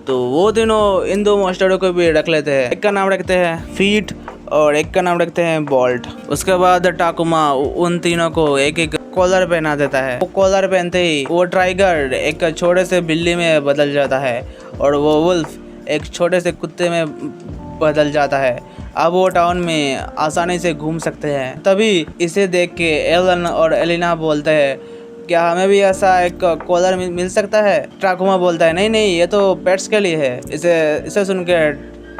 A: तो वो तीनों इन दो मॉन्स्टरों को भी रख लेते हैं। एक का नाम रखते हैं फीट और एक का नाम रखते हैं बोल्ट। उसके बाद टाकुमा उन तीनों को एक एक कॉलर पहना देता है। वो कॉलर पहनते ही वो टाइगर एक छोटे से बिल्ली में बदल जाता है और वो वुल्फ एक छोटे से कुत्ते में बदल जाता है। अब वो टाउन में आसानी से घूम सकते हैं। तभी इसे देख के एलन और एलिना बोलते हैं क्या हमें भी ऐसा एक कॉलर मिल सकता है? ट्राकोमा बोलता है नहीं नहीं, ये तो पेट्स के लिए है। इसे सुन के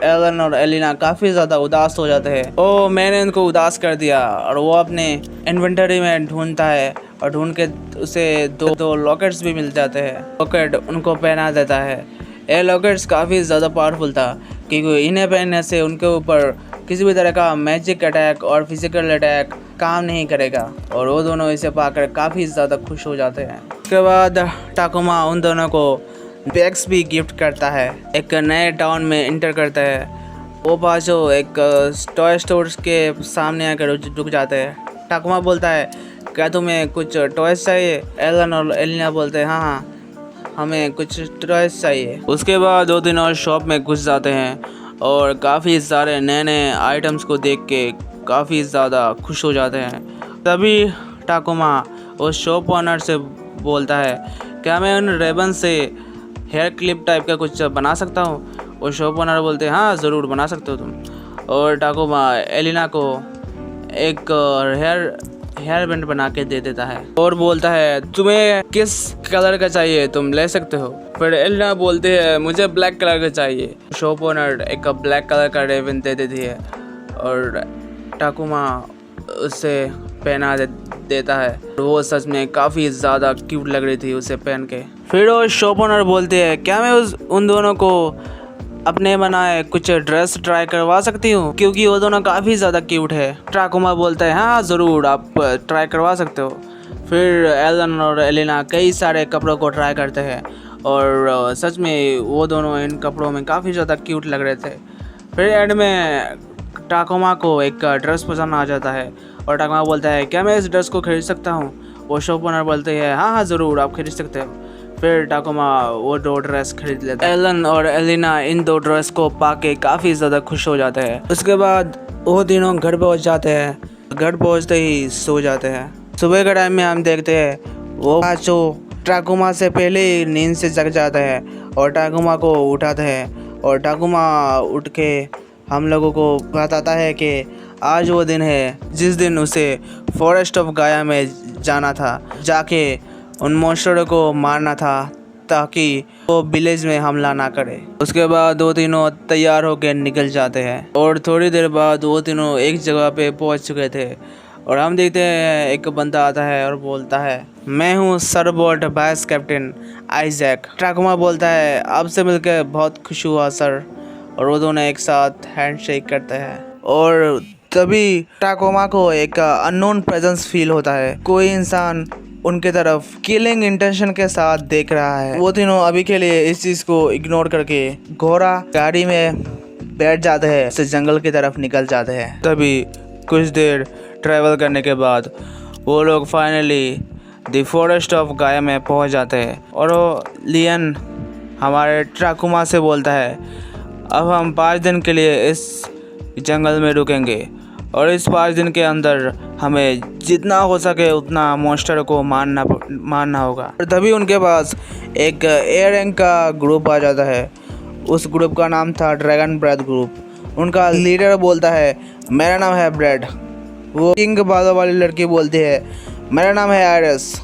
A: एलन और एलिना काफ़ी ज़्यादा उदास हो जाते हैं। ओ मैंने उनको उदास कर दिया और वो अपने इन्वेंटरी में ढूंढता है और ढूंढ के उसे दो लॉकेट्स भी मिल जाते हैं। लॉकेट उनको पहना देता है। ये लॉकेट्स काफ़ी ज़्यादा पावरफुल था क्योंकि इन्हें पहनने से उनके ऊपर किसी भी तरह का मैजिक अटैक और फिजिकल अटैक काम नहीं करेगा और वो दोनों इसे पाकर काफ़ी ज़्यादा खुश हो जाते हैं। उसके बाद टाकुमा उन दोनों को बैग्स भी गिफ्ट करता है। एक नए टाउन में इंटर करता है। वो पाँचों एक टॉय स्टोर्स के सामने आकर रुक जाते हैं। टाकुमा बोलता है क्या तुम्हें कुछ टॉयज चाहिए? एलन और एलिना बोलते हैं हाँ हमें कुछ टॉयज चाहिए। उसके बाद दो तीनों शॉप में घुस जाते हैं और काफ़ी सारे नए नए आइटम्स को देख के काफ़ी ज़्यादा खुश हो जाते हैं। तभी टाकुमा उस शॉप ओनर से बोलता है क्या मैं उन रेबन से हेयर क्लिप टाइप का कुछ बना सकता हूँ? वो शॉप ओनर बोलते हैं हाँ ज़रूर बना सकते हो तुम। और टाकुमा एलिना को एक हेयर बैंड बना के दे देता है और बोलता है तुम्हें किस कलर का चाहिए तुम ले सकते हो। फिर एलिना बोलती है मुझे ब्लैक कलर का चाहिए। शॉप ओनर एक ब्लैक कलर का रिबन दे देती है और टाकुमा उसे पहना देता है। वो सच में काफ़ी ज़्यादा क्यूट लग रही थी उसे पहन के। फिर वो शॉप ओनर बोलते हैं क्या मैं उन दोनों को अपने बनाए कुछ ड्रेस ट्राई करवा सकती हूँ क्योंकि वो दोनों काफ़ी ज़्यादा क्यूट है। टाकुमा बोलता है हाँ ज़रूर आप ट्राई करवा सकते हो। फिर एलन और एलिना कई सारे कपड़ों को ट्राई करते हैं और सच में वो दोनों इन कपड़ों में काफ़ी ज़्यादा क्यूट लग रहे थे। फिर एंड में टाकुमा को एक ड्रेस पसंद आ जाता है और टाकुमा बोलता है क्या मैं इस ड्रेस को खरीद सकता हूँ? वो शॉप ओनर बोलते हैं हाँ ज़रूर आप खरीद सकते हो। फिर टाकुमा वो दो ड्रेस खरीद लेता है। एलन और एलिना इन दो ड्रेस को पाके काफ़ी ज़्यादा खुश हो जाते हैं। उसके बाद वो तीनों घर पहुँच जाते हैं। घर पहुँचते ही सो जाते हैं। सुबह के टाइम में हम देखते हैं वो पाँचों टाकुमा से पहले ही नींद से जग जाते हैं और टाकुमा को उठाते हैं और टाकुमा उठ के हम लोगों को बताता है कि आज वो दिन है जिस दिन उसे फॉरेस्ट ऑफ गाया में जाना था, जाके उन मॉन्स्टरों को मारना था ताकि वो विलेज में हमला ना करे। उसके बाद वो तीनों तैयार होकर निकल जाते हैं और थोड़ी देर बाद वो तीनों एक जगह पे पहुंच चुके थे और हम देखते हैं एक बंदा आता है और बोलता है मैं हूँ सरबोट वाइस कैप्टन आइजैक। टाकुमा बोलता है आपसे मिलकर बहुत खुश हुआ सर। और वो दोनों एक साथ हैंडशेक करते हैं और तभी टाकुमा को एक अननोन प्रेजेंस फील होता है। कोई इंसान उनके तरफ किलिंग इंटेंशन के साथ देख रहा है। वो तीनों अभी के लिए इस चीज़ को इग्नोर करके घोड़ा गाड़ी में बैठ जाते हैं, से जंगल की तरफ निकल जाते हैं। तभी कुछ देर ट्रैवल करने के बाद वो लोग फाइनली द फॉरेस्ट ऑफ गाया में पहुंच जाते हैं और वो लियन हमारे ट्राकुमा से बोलता है अब हम 5 दिन के लिए इस जंगल में रुकेंगे और इस 5 दिन के अंदर हमें जितना हो सके उतना मॉन्स्टर को मारना होगा। और तभी उनके पास एक ए रैंक का ग्रुप आ जाता है। उस ग्रुप का नाम था ड्रैगन ब्रेथ ग्रुप। उनका लीडर बोलता है मेरा नाम है ब्रेड। वो किंग बालों वाली लड़की बोलती है मेरा नाम है आयरस।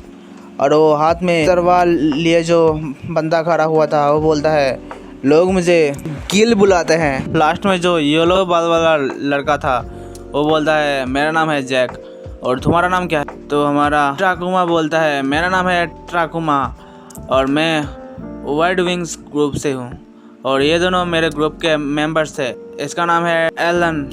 A: और वो हाथ में तलवार लिए जो बंदा खड़ा हुआ था वो बोलता है लोग मुझे गिल बुलाते हैं। लास्ट में जो येलो बाल वाला लड़का था वो बोलता है मेरा नाम है जैक और तुम्हारा नाम क्या है? तो हमारा ट्राकुमा बोलता है मेरा नाम है ट्राकुमा और मैं वाइट विंग्स ग्रुप से हूँ और ये दोनों मेरे ग्रुप के मेंबर्स थे। इसका नाम है एलन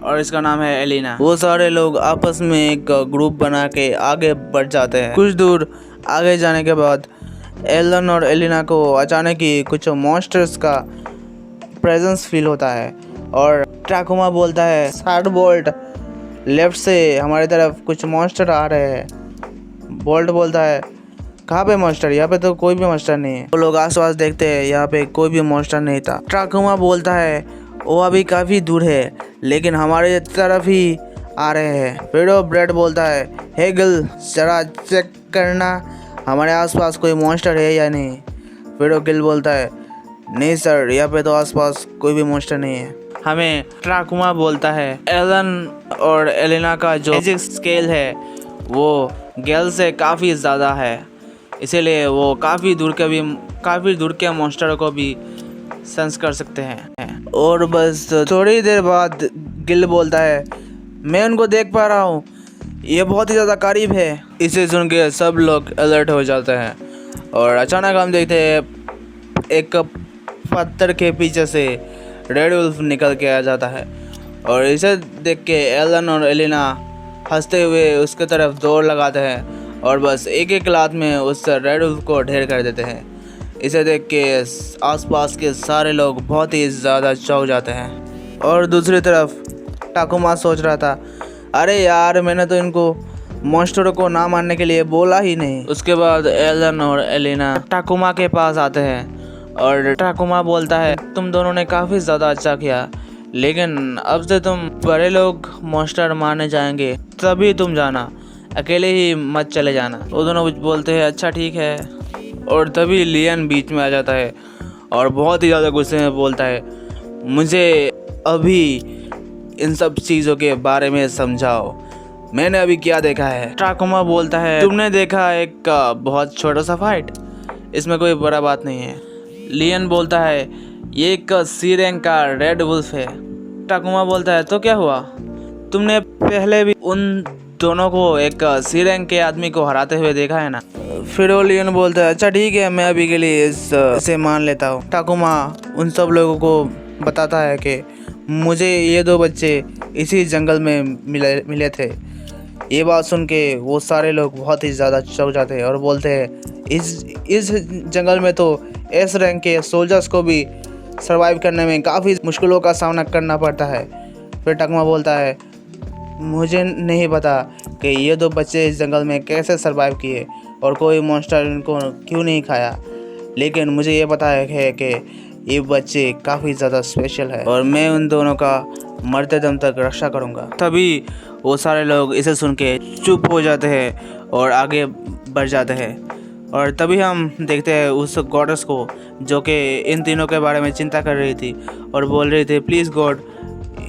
A: और इसका नाम है एलिना। वो सारे लोग आपस में एक ग्रुप बना के आगे बढ़ जाते हैं। कुछ दूर आगे जाने के बाद एलन और एलिना को अचानक ही कुछ मॉन्स्टर्स का प्रेजेंस फील होता है और ट्राकुमा बोलता है साइड बोल्ट लेफ्ट से हमारी तरफ कुछ मॉन्स्टर आ रहे हैं। बोल्ट बोलता है कहाँ पे मॉन्स्टर? यहाँ पे तो कोई भी मॉन्स्टर नहीं है। वो लोग आसपास देखते हैं, यहाँ पे कोई भी मॉन्स्टर नहीं था। ट्राकुमा बोलता है वो अभी काफ़ी दूर है लेकिन हमारे तरफ ही आ रहे हैं। फिर वो ब्रेड बोलता है हे गिल जरा चेक करना हमारे आसपास कोई मॉन्स्टर है या नहीं। फिर वो गिल बोलता है नहीं सर, यहाँ पे तो आसपास कोई भी मॉन्स्टर नहीं है। हमें ट्राकुमा बोलता है एलन और एलिना का जो मैजिक स्केल है वो गिल से काफ़ी ज़्यादा है, इसीलिए वो काफ़ी दूर के मॉन्स्टर को भी सेंस कर सकते हैं। और बस थोड़ी देर बाद गिल बोलता है मैं उनको देख पा रहा हूँ, ये बहुत ही ज़्यादा करीब है। इसे सुन के सब लोग अलर्ट हो जाते हैं और अचानक हम देखते हैं एक पत्थर के पीछे से रेड वुल्फ निकल के आ जाता है और इसे देख के एलन और एलिना हंसते हुए उसके तरफ दौड़ लगाते हैं और बस एक लात में उस रेड वुल्फ को ढेर कर देते हैं। इसे देख के आसपास के सारे लोग बहुत ही ज़्यादा चौंक जाते हैं। और दूसरी तरफ टाकुमा सोच रहा था अरे यार मैंने तो इनको मॉन्स्टरों को ना मारने के लिए बोला ही नहीं। उसके बाद एलन और एलिना टाकुमा के पास आते हैं और टाकुमा बोलता है तुम दोनों ने काफ़ी ज़्यादा अच्छा किया लेकिन अब से तुम बड़े लोग मॉन्स्टर मारने जाएंगे तभी तुम जाना, अकेले ही मत चले जाना। वो दोनों बोलते हैं अच्छा ठीक है। और तभी लियन बीच में आ जाता है और बहुत ही ज़्यादा गुस्से में बोलता है मुझे अभी इन सब चीज़ों के बारे में समझाओ, मैंने अभी क्या देखा है। ट्राकुमा बोलता है तुमने देखा एक बहुत छोटा सा फाइट, इसमें कोई बड़ा बात नहीं है। लियन बोलता है ये एक सी रैंक का रेड वुल्फ है। ट्राकुमा बोलता है तो क्या हुआ, तुमने पहले भी उन दोनों को एक सी रैंक के आदमी को हराते हुए देखा है ना। फिर वो लियन बोलता है अच्छा ठीक है मैं अभी के लिए इसे मान लेता हूँ। टाकुमा उन सब लोगों को बताता है कि मुझे ये 2 बच्चे इसी जंगल में मिले थे। ये बात सुन के वो सारे लोग बहुत ही ज़्यादा चौंक जाते हैं और बोलते हैं इस जंगल में तो एस रैंक के सोल्जर्स को भी सरवाइव करने में काफ़ी मुश्किलों का सामना करना पड़ता है। फिर टाकुमा बोलता है मुझे नहीं पता कि ये 2 बच्चे इस जंगल में कैसे सरवाइव किए और कोई मॉन्स्टर इनको क्यों नहीं खाया, लेकिन मुझे ये पता है कि ये बच्चे काफ़ी ज़्यादा स्पेशल है और मैं उन दोनों का मरते दम तक रक्षा करूँगा। तभी वो सारे लोग इसे सुन के चुप हो जाते हैं और आगे बढ़ जाते हैं। और तभी हम देखते हैं उस गॉडेस को जो कि इन तीनों के बारे में चिंता कर रही थी और बोल रही थी प्लीज़ गॉड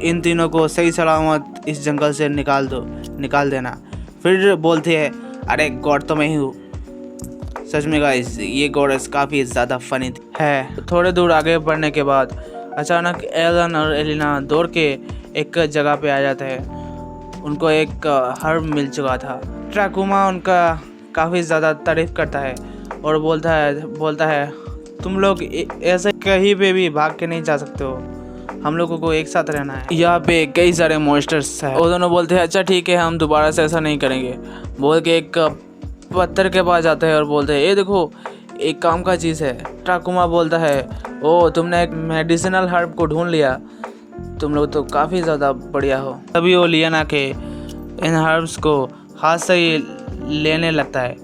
A: इन तीनों को सही सलामत इस जंगल से निकाल देना। फिर बोलती है अरे गॉड तो मैं ही हूँ। सच में गाइस ये गॉडेस काफ़ी ज़्यादा फनी है। थोड़े दूर आगे बढ़ने के बाद अचानक एलन और एलिना दौड़ के एक जगह पे आ जाते हैं। उनको एक हर्ब मिल चुका था। ट्राकुमा उनका काफ़ी ज़्यादा तारीफ़ करता है और बोलता है तुम लोग ऐसे कहीं पे भी भाग के नहीं जा सकते हो, हम लोगों को एक साथ रहना है। यहाँ पे कई सारे मॉन्स्टर्स हैं। वो दोनों बोलते हैं अच्छा ठीक है हम दोबारा से ऐसा नहीं करेंगे बोल के एक पत्थर के पास जाते हैं और बोलते हैं ये देखो एक काम का चीज़ है। ट्राकुमा बोलता है ओ तुमने एक मेडिसिनल हर्ब को ढूंढ लिया, तुम लोग तो काफ़ी ज़्यादा बढ़िया हो। तभी वो लियन आके इन हर्ब्स को हाथ से ही लेने लगता है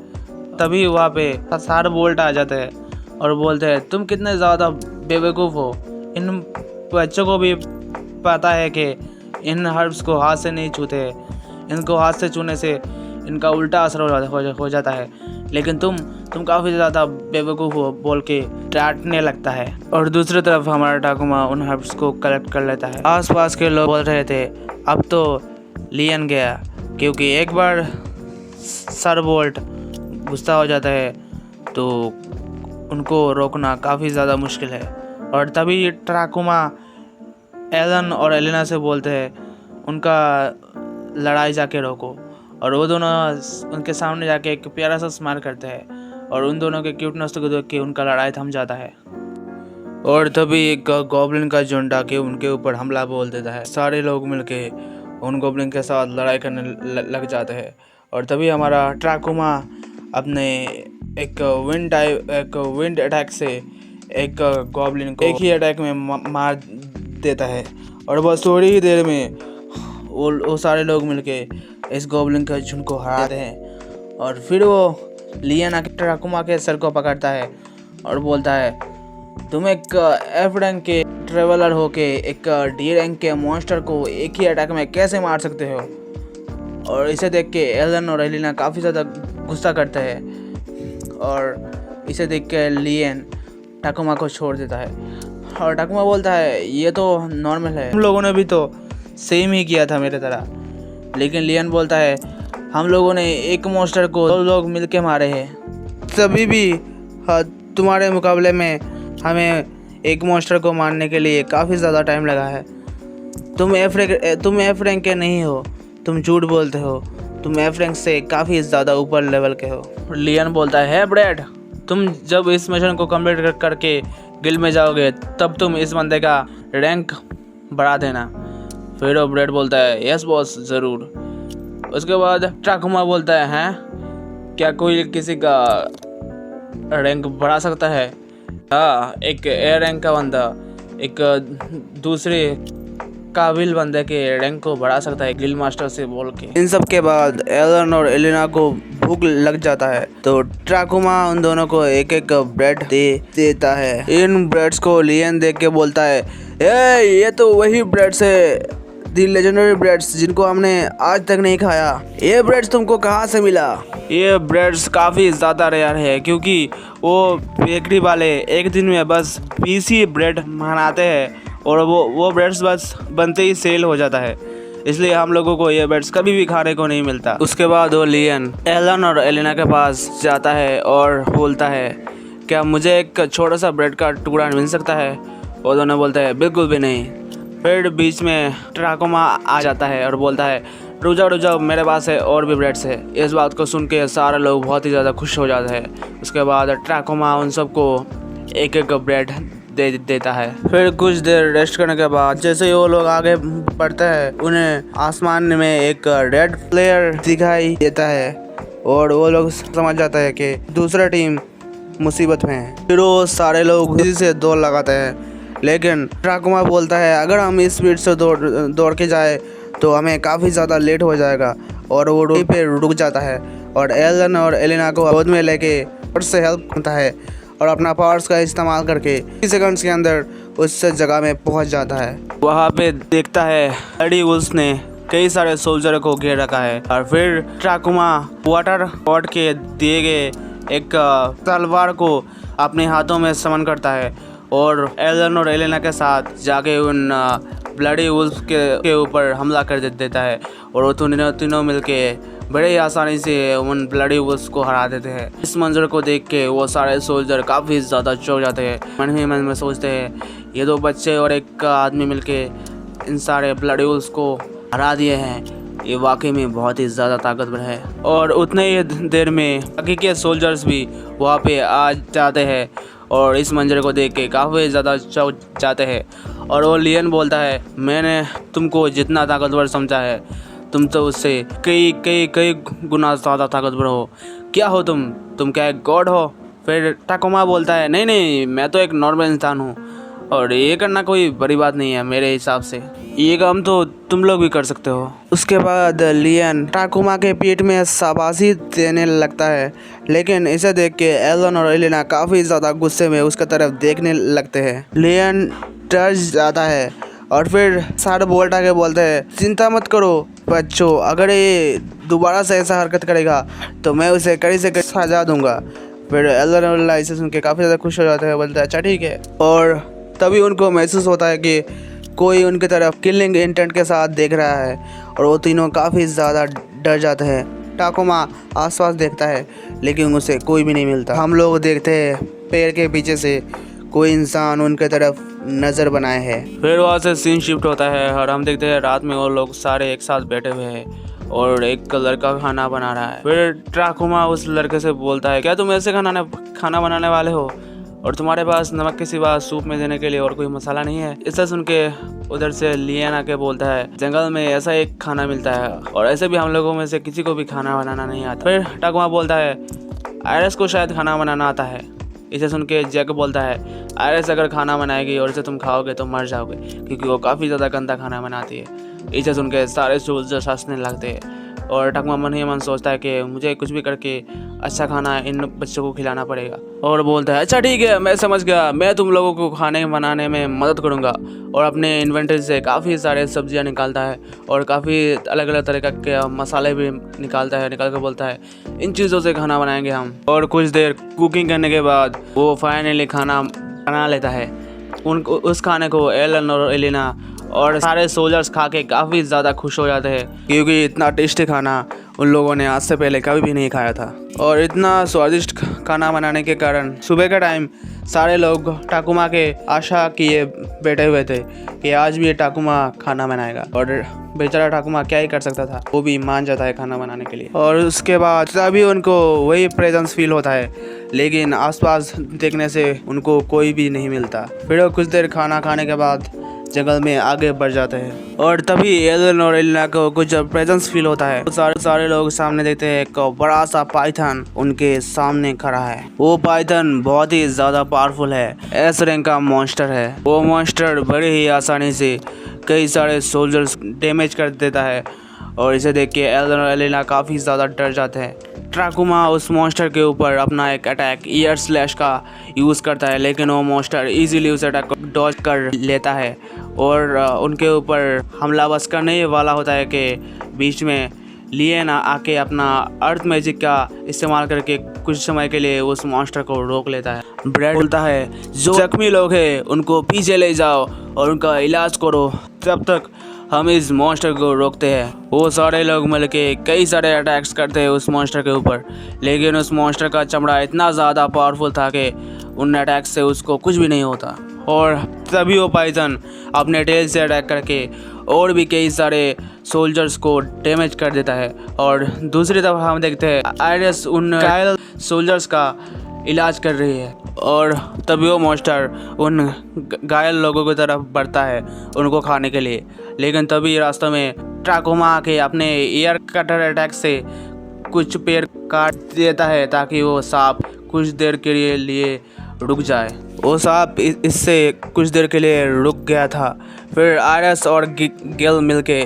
A: तभी वहाँ पे सारे बोल्ट आ जाते हैं और बोलते हैं तुम कितने ज़्यादा बेवकूफ़ हो। इन बच्चों को भी पता है कि इन हर्ब्स को हाथ से नहीं छूते, इनको हाथ से छूने से इनका उल्टा असर हो जाता है, लेकिन तुम काफ़ी ज़्यादा बेवकूफ़ हो बोल के डांटने लगता है। और दूसरी तरफ हमारा टाकुमा उन हर्ब्स को कलेक्ट कर लेता है। आसपास के लोग बोल रहे थे अब तो लियन गया, क्योंकि एक बार सर बोल्ट गुस्सा हो जाता है तो उनको रोकना काफ़ी ज़्यादा मुश्किल है। और तभी टाकुमा एलन और एलिना से बोलते हैं उनका लड़ाई जाके रोको, और वो दोनों उनके सामने जाके एक प्यारा सा स्माइल करते हैं और उन दोनों के क्यूटनेस को देख के उनका लड़ाई थम जाता है। और तभी एक गॉब्लिन का झुंड आके उनके ऊपर हमला बोल देता है। सारे लोग मिलके उन गॉब्लिन के साथ लड़ाई करने लग जाते हैं। और तभी हमारा टाकुमा अपने एक विंड अटैक से एक गॉब्लिन को एक ही अटैक में मार देता है। और बस थोड़ी ही देर में वो सारे लोग मिलके इस गॉब्लिन के झुंड को हराते हैं। और फिर वो लियन आके टाकुमा के सर को पकड़ता है और बोलता है तुम एक एफ रैंक के ट्रेवलर हो के एक डी रैंक के मॉन्स्टर को एक ही अटैक में कैसे मार सकते हो। और इसे देख के एलन और एलिना काफ़ी ज़्यादा गुस्सा करते हैं और इसे देख के लियन टाकुमा को छोड़ देता है। और टाकुमा बोलता है ये तो नॉर्मल है, हम लोगों ने भी तो सेम ही किया था मेरे तरह। लेकिन लियन बोलता है हम लोगों ने एक मॉन्स्टर को 2 लोग मिलके मारे हैं, तभी भी तुम्हारे मुकाबले में हमें एक मॉन्स्टर को मारने के लिए काफ़ी ज़्यादा टाइम लगा है। तुम एफ रैंक के नहीं हो, तुम झूठ बोलते हो, तुम एफ रैंक से काफ़ी ज़्यादा ऊपर लेवल के हो। लियन बोलता है ब्रैड तुम जब इस मिशन को कंप्लीट करके गिल्ड में जाओगे तब तुम इस बंदे का रैंक बढ़ा देना। फिर वो ब्रैड बोलता है यस बॉस ज़रूर। उसके बाद टाकुमा बोलता है हैं क्या कोई किसी का रैंक बढ़ा सकता है? हाँ, एक ए रैंक का बंदा एक दूसरे काबिल बंदे के रैंक को बढ़ा सकता है गिल्ड मास्टर से बोल के। इन सब के बाद एलन और एलिना को भूख लग जाता है तो टाकुमा उन दोनों को एक एक ब्रेड देता है। इन ब्रेड्स को लियन देख के बोलता है ये तो वही ब्रेड्स है, दी लेजेंडरी ब्रेड्स जिनको हमने आज तक नहीं खाया। ये ब्रेड्स तुमको कहाँ से मिला? ये ब्रेड्स काफ़ी ज़्यादा रेयर है क्योंकि वो बेकरी वाले एक दिन में बस 20 ही ब्रेड बनाते हैं और वो ब्रेड्स बस बनते ही सेल हो जाता है, इसलिए हम लोगों को ये ब्रेड्स कभी भी खाने को नहीं मिलता। उसके बाद वो लियन एलन और एलिना के पास जाता है और बोलता है क्या मुझे एक छोटा सा ब्रेड का टुकड़ा मिल सकता है? वो दोनों बोलते हैं बिल्कुल भी नहीं। फिर बीच में टाकुमा आ जाता है और बोलता है रुक जाओ मेरे पास है और भी ब्रेड्स है। इस बात को सुन के सारे लोग बहुत ही ज़्यादा खुश हो जाते हैं। उसके बाद टाकुमा उन सबको एक एक ब्रेड दे देता है। फिर कुछ देर रेस्ट करने के बाद जैसे ही वो लोग आगे बढ़ते हैं उन्हें आसमान में एक रेड फ्लेयर दिखाई देता है और वो लोग समझ जाता है कि दूसरा टीम मुसीबत में है। फिर वो सारे लोग इसी से दौड़ लगाते हैं, लेकिन टाकुमा बोलता है अगर हम इस स्पीड से दौड़ के जाए तो हमें काफ़ी ज़्यादा लेट हो जाएगा, और वो वहीं पे रुक जाता है और एलन और एलिना को गोद में लेके से हेल्प करता है और अपना पावर्स का इस्तेमाल करके 30 सेकंड्स के अंदर उस जगह में पहुंच जाता है। वहाँ पे देखता है ब्लडी वुल्फ ने कई सारे सोल्जर को घेर रखा है और फिर टाकुमा वाटर गॉड के दिए गए एक तलवार को अपने हाथों में समन करता है और एलन और एलिना के साथ जाके उन ब्लडी वुल्फ के ऊपर हमला कर देता है और वो तीनों मिलके बड़े ही आसानी से उन ब्लडी वुल्फ को हरा देते हैं। इस मंजर को देख के वो सारे सोल्जर काफ़ी ज़्यादा चौंक जाते हैं। मन ही मन में सोचते हैं ये 2 बच्चे और एक आदमी मिलके इन सारे ब्लडी वुल्फ को हरा दिए हैं, ये वाकई में बहुत ही ज़्यादा ताकतवर है। और उतने ही देर में बाकी के सोल्जर्स भी वहाँ पे आ जाते हैं और इस मंजर को देख के काफ़ी ज़्यादा चौंक जाते हैं। और वो लियन बोलता है मैंने तुमको जितना ताकतवर समझा है तुम तो उससे कई गुना ज़्यादा ताकतवर हो। क्या हो तुम क्या एक गॉड हो? फिर टाकुमा बोलता है नहीं मैं तो एक नॉर्मल इंसान हूँ और ये करना कोई बड़ी बात नहीं है, मेरे हिसाब से ये काम तो तुम लोग भी कर सकते हो। उसके बाद लियन टाकुमा के पीठ में शाबाशी देने लगता है, लेकिन इसे देख के एलन और एलिना काफ़ी ज़्यादा गुस्से में उसका तरफ देखने लगते हैं। लियन डर जाता है और फिर सारे बोल्ट आके बोलते हैं, चिंता मत करो बच्चों, अगर ये दोबारा से ऐसा हरकत करेगा तो मैं उसे कड़ी से कड़ी सजा दूंगा। फिर एलन और एलिना इसे सुन के काफ़ी ज़्यादा खुश हो जाते हैं, बोलते हैं अच्छा ठीक है। और तभी उनको महसूस होता है कि कोई उनकी तरफ किलिंग इंटेंट के साथ देख रहा है और वो तीनों काफ़ी ज़्यादा डर जाते हैं। टाकुमा आसपास देखता है लेकिन उसे कोई भी नहीं मिलता। हम लोग देखते हैं पेड़ के पीछे से कोई इंसान उनके तरफ नज़र बनाए है। फिर वहाँ से सीन शिफ्ट होता है और हम देखते हैं रात में वो लोग सारे एक साथ बैठे हुए हैं और एक लड़का खाना बना रहा है। फिर टाकुमा उस लड़के से बोलता है, क्या तुम ऐसे खाना बनाने वाले हो और तुम्हारे पास नमक के सिवा सूप में देने के लिए और कोई मसाला नहीं है? इसे सुन के उधर से लियन आके बोलता है, जंगल में ऐसा एक खाना मिलता है और ऐसे भी हम लोगों में से किसी को भी खाना बनाना नहीं आता। फिर टाकुमा बोलता है, आयरस को शायद खाना बनाना आता है। इसे सुन के जैक बोलता है, आयरस अगर खाना बनाएगी और इसे तुम खाओगे तो मर जाओगे क्योंकि वो काफ़ी ज़्यादा गंदा खाना बनाती है। इसे सुन के सारे सोल्जर्स हंसने लगते हैं और टाकुमा मन ही मन सोचता है कि मुझे कुछ भी करके अच्छा खाना इन बच्चों को खिलाना पड़ेगा और बोलता है, अच्छा ठीक है, मैं समझ गया, मैं तुम लोगों को खाने बनाने में मदद करूंगा। और अपने इन्वेंटरी से काफ़ी सारे सब्जियां निकालता है और काफ़ी अलग अलग तरह के मसाले भी निकाल कर बोलता है, इन चीज़ों से खाना बनाएंगे हम। और कुछ देर कुकिंग करने के बाद वो फाइनली खाना बना लेता है। उस खाने को एलन और एलिना और सारे सोल्जर्स खा के काफ़ी ज़्यादा खुश हो जाते हैं क्योंकि इतना टेस्टी खाना उन लोगों ने आज से पहले कभी भी नहीं खाया था। और इतना स्वादिष्ट खाना बनाने के कारण सुबह के टाइम सारे लोग टाकुमा के आशा किए बैठे हुए थे कि आज भी ये टाकुमा खाना बनाएगा। और बेचारा टाकुमा क्या ही कर सकता था, वो भी मान जाता है खाना बनाने के लिए। और उसके बाद तभी उनको वही प्रेजेंस फील होता है लेकिन आसपास देखने से उनको कोई भी नहीं मिलता। फिर कुछ देर खाना खाने के बाद जंगल में आगे बढ़ जाते हैं और तभी एलन और एलिना को कुछ प्रेजेंस फील होता है। सारे लोग सामने देखते हैं एक बड़ा सा पाइथन उनके सामने खड़ा है। वो पाइथन बहुत ही ज़्यादा पावरफुल है, एस रैंक का मॉन्स्टर है। वो मॉन्स्टर बड़े ही आसानी से कई सारे सोल्जर्स डैमेज कर देता है और इसे देख के एलन और एलिना काफ़ी ज़्यादा डर जाते हैं। टाकुमा उस मॉन्स्टर के ऊपर अपना एक अटैक ईयर स्लैश का यूज़ करता है लेकिन वो मॉन्स्टर इजीली उस अटैक को डॉज कर लेता है और उनके ऊपर हमला बस करने ही वाला होता है कि बीच में लियन आके अपना अर्थ मैजिक का इस्तेमाल करके कुछ समय के लिए उस मॉन्स्टर को रोक लेता है। ब्रेड बोलता है, जो जख्मी लोग हैं उनको पीछे ले जाओ और उनका इलाज करो, तब तक हम इस मॉन्स्टर को रोकते हैं। वो सारे लोग मिलके कई सारे अटैक्स करते हैं उस मॉन्स्टर के ऊपर लेकिन उस मॉन्स्टर का चमड़ा इतना ज़्यादा पावरफुल था कि उन अटैक से उसको कुछ भी नहीं होता। और तभी वो पाइथन अपने टेल से अटैक करके और भी कई सारे सोल्जर्स को डैमेज कर देता है। और दूसरी तरफ हम देखते हैं आयरस उन घायल सोल्जर्स का इलाज कर रही है और तभी वो मॉन्स्टर उन घायल लोगों की तरफ बढ़ता है उनको खाने के लिए। लेकिन तभी रास्ते में टाकुमा आके अपने एयर कटर अटैक से कुछ पेड़ काट देता है ताकि वो सांप कुछ देर के लिए रुक जाए। वो सांप इससे कुछ देर के लिए रुक गया था। फिर आयरस और गेल मिलके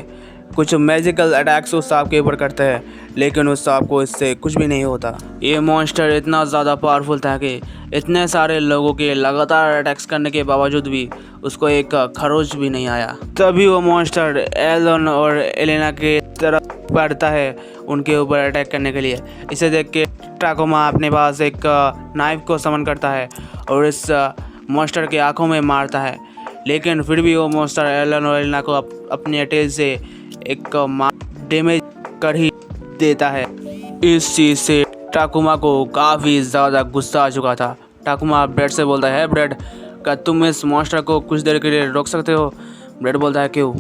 A: कुछ मैजिकल अटैक्स उस सांप के ऊपर करते हैं लेकिन उस सांप को इससे कुछ भी नहीं होता। ये मॉन्स्टर इतना ज़्यादा पावरफुल था कि इतने सारे लोगों के लगातार अटैक्स करने के बावजूद भी उसको एक खरोच भी नहीं आया। तभी वो मॉन्स्टर एलन और एलिना के तरफ बढ़ता है उनके ऊपर अटैक करने के लिए। इसे देख के टाकुमा अपने पास एक नाइफ को समन करता है और इस मॉन्स्टर के आंखों में मारता है लेकिन फिर भी वो मॉन्स्टर एलन और एलिना को अपने अटैक से एक डैमेज कर ही देता है। इस चीज़ से टाकुमा को काफ़ी ज़्यादा गुस्सा आ चुका था। टाकुमा ब्रेड से बोलता है, ब्रेड क्या तुम इस मॉन्स्टर को कुछ देर के लिए रोक सकते हो? ब्रेड बोलता है, क्यों?